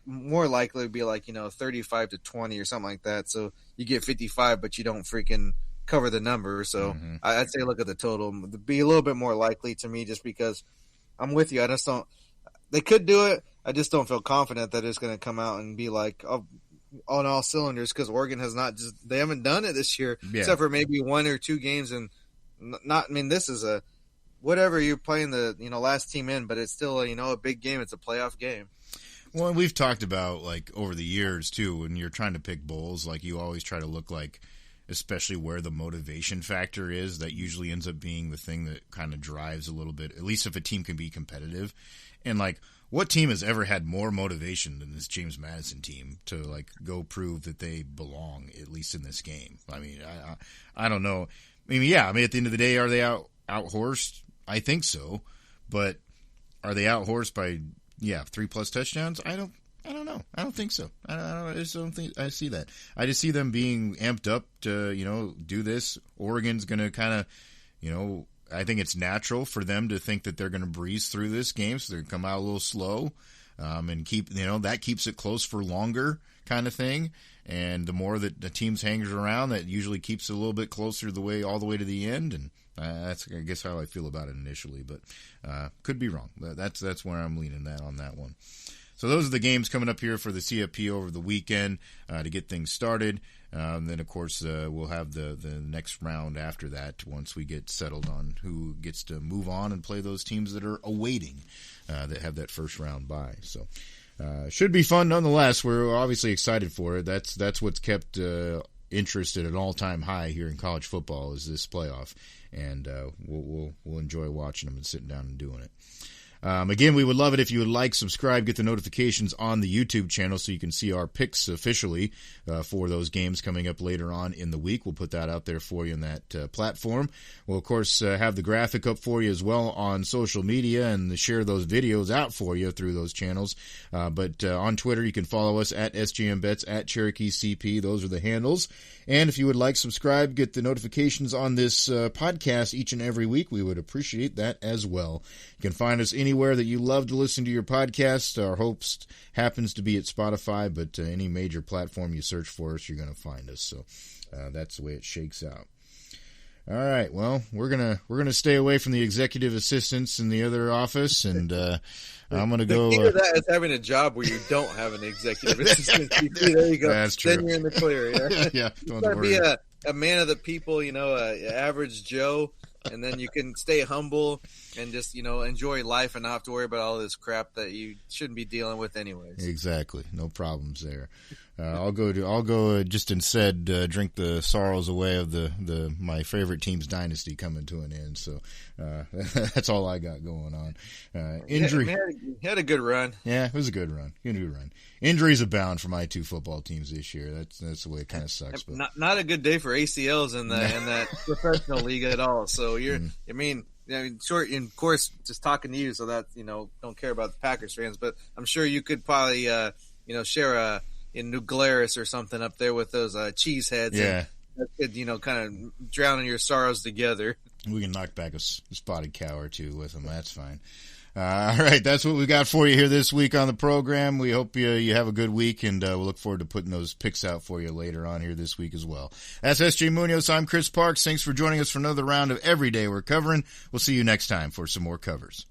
more likely to be like, 35-20 or something like that. So you get 55, but you don't freaking cover the number. So I'd say look at the total. It'd be a little bit more likely to me just because I'm with you. They could do it. I just don't feel confident that it's going to come out and be like, oh, on all cylinders because Oregon they haven't done it this year except for maybe one or two games and this is whatever you're playing the last team in, but it's still a big game. It's a playoff game. Well, and we've talked about like over the years too, when you're trying to pick bowls, like you always try to look like, especially where the motivation factor is, that usually ends up being the thing that kind of drives a little bit, at least if a team can be competitive. And like, what team has ever had more motivation than this James Madison team to like go prove that they belong, at least in this game? I mean, I don't know. I mean, at the end of the day, are they out-horsed? I think so. But are they out-horsed by 3+ touchdowns? I don't know. I don't think so. I just don't think I see that. I just see them being amped up to, do this. Oregon's going to kind of, I think it's natural for them to think that they're going to breeze through this game, so they're going to come out a little slow and keep, that keeps it close for longer kind of thing. And the more that the teams hangs around, that usually keeps it a little bit closer all the way to the end. And that's, I guess, how I feel about it initially, but could be wrong. That's where I'm leaning on that one. So those are the games coming up here for the CFP over the weekend to get things started. Then, of course, we'll have the next round after that once we get settled on who gets to move on and play those teams that are awaiting that have that first round bye. So should be fun nonetheless. We're obviously excited for it. That's what's kept interest at an all-time high here in college football is this playoff. And we'll enjoy watching them and sitting down and doing it. Again, we would love it if you would like, subscribe, get the notifications on the YouTube channel so you can see our picks officially for those games coming up later on in the week. We'll put that out there for you in that platform. We'll, of course, have the graphic up for you as well on social media and share those videos out for you through those channels. But on Twitter, you can follow us at SGMBets, at CherokeeCP. Those are the handles. And if you would like, subscribe, get the notifications on this podcast each and every week. We would appreciate that as well. You can find us anywhere that you love to listen to your podcast. Our host happens to be at Spotify, but any major platform you search for us, you're going to find us. So that's the way it shakes out. All right, well, we're gonna stay away from the executive assistants in the other office, and I'm gonna go. The key to that is having a job where you don't have an executive assistant. There you go. That's true. Then you're in the clear. Yeah, yeah. You gotta be a man of the people, average Joe, and then you can stay humble and just, enjoy life and not have to worry about all this crap that you shouldn't be dealing with anyways. Exactly. No problems there. I'll go just instead drink the sorrows away of my favorite team's dynasty coming to an end. So that's all I got going on. Injury. He had a good run. Yeah, it was a good run. Injuries abound for my two football teams this year. That's the way it kind of sucks. But not a good day for ACLs in that professional league at all. So short, and of course, just talking to you, so that don't care about the Packers fans, but I'm sure you could probably share a New Glarus or something up there with those cheese heads. Yeah. And that could, kind of drowning your sorrows together. We can knock back a spotted cow or two with them. That's fine. All right, that's what we got for you here this week on the program. We hope you have a good week, and we'll look forward to putting those picks out for you later on here this week as well. That's SJ Munoz. I'm Chris Parks. Thanks for joining us for another round of Every Day We're Covering. We'll see you next time for some more covers.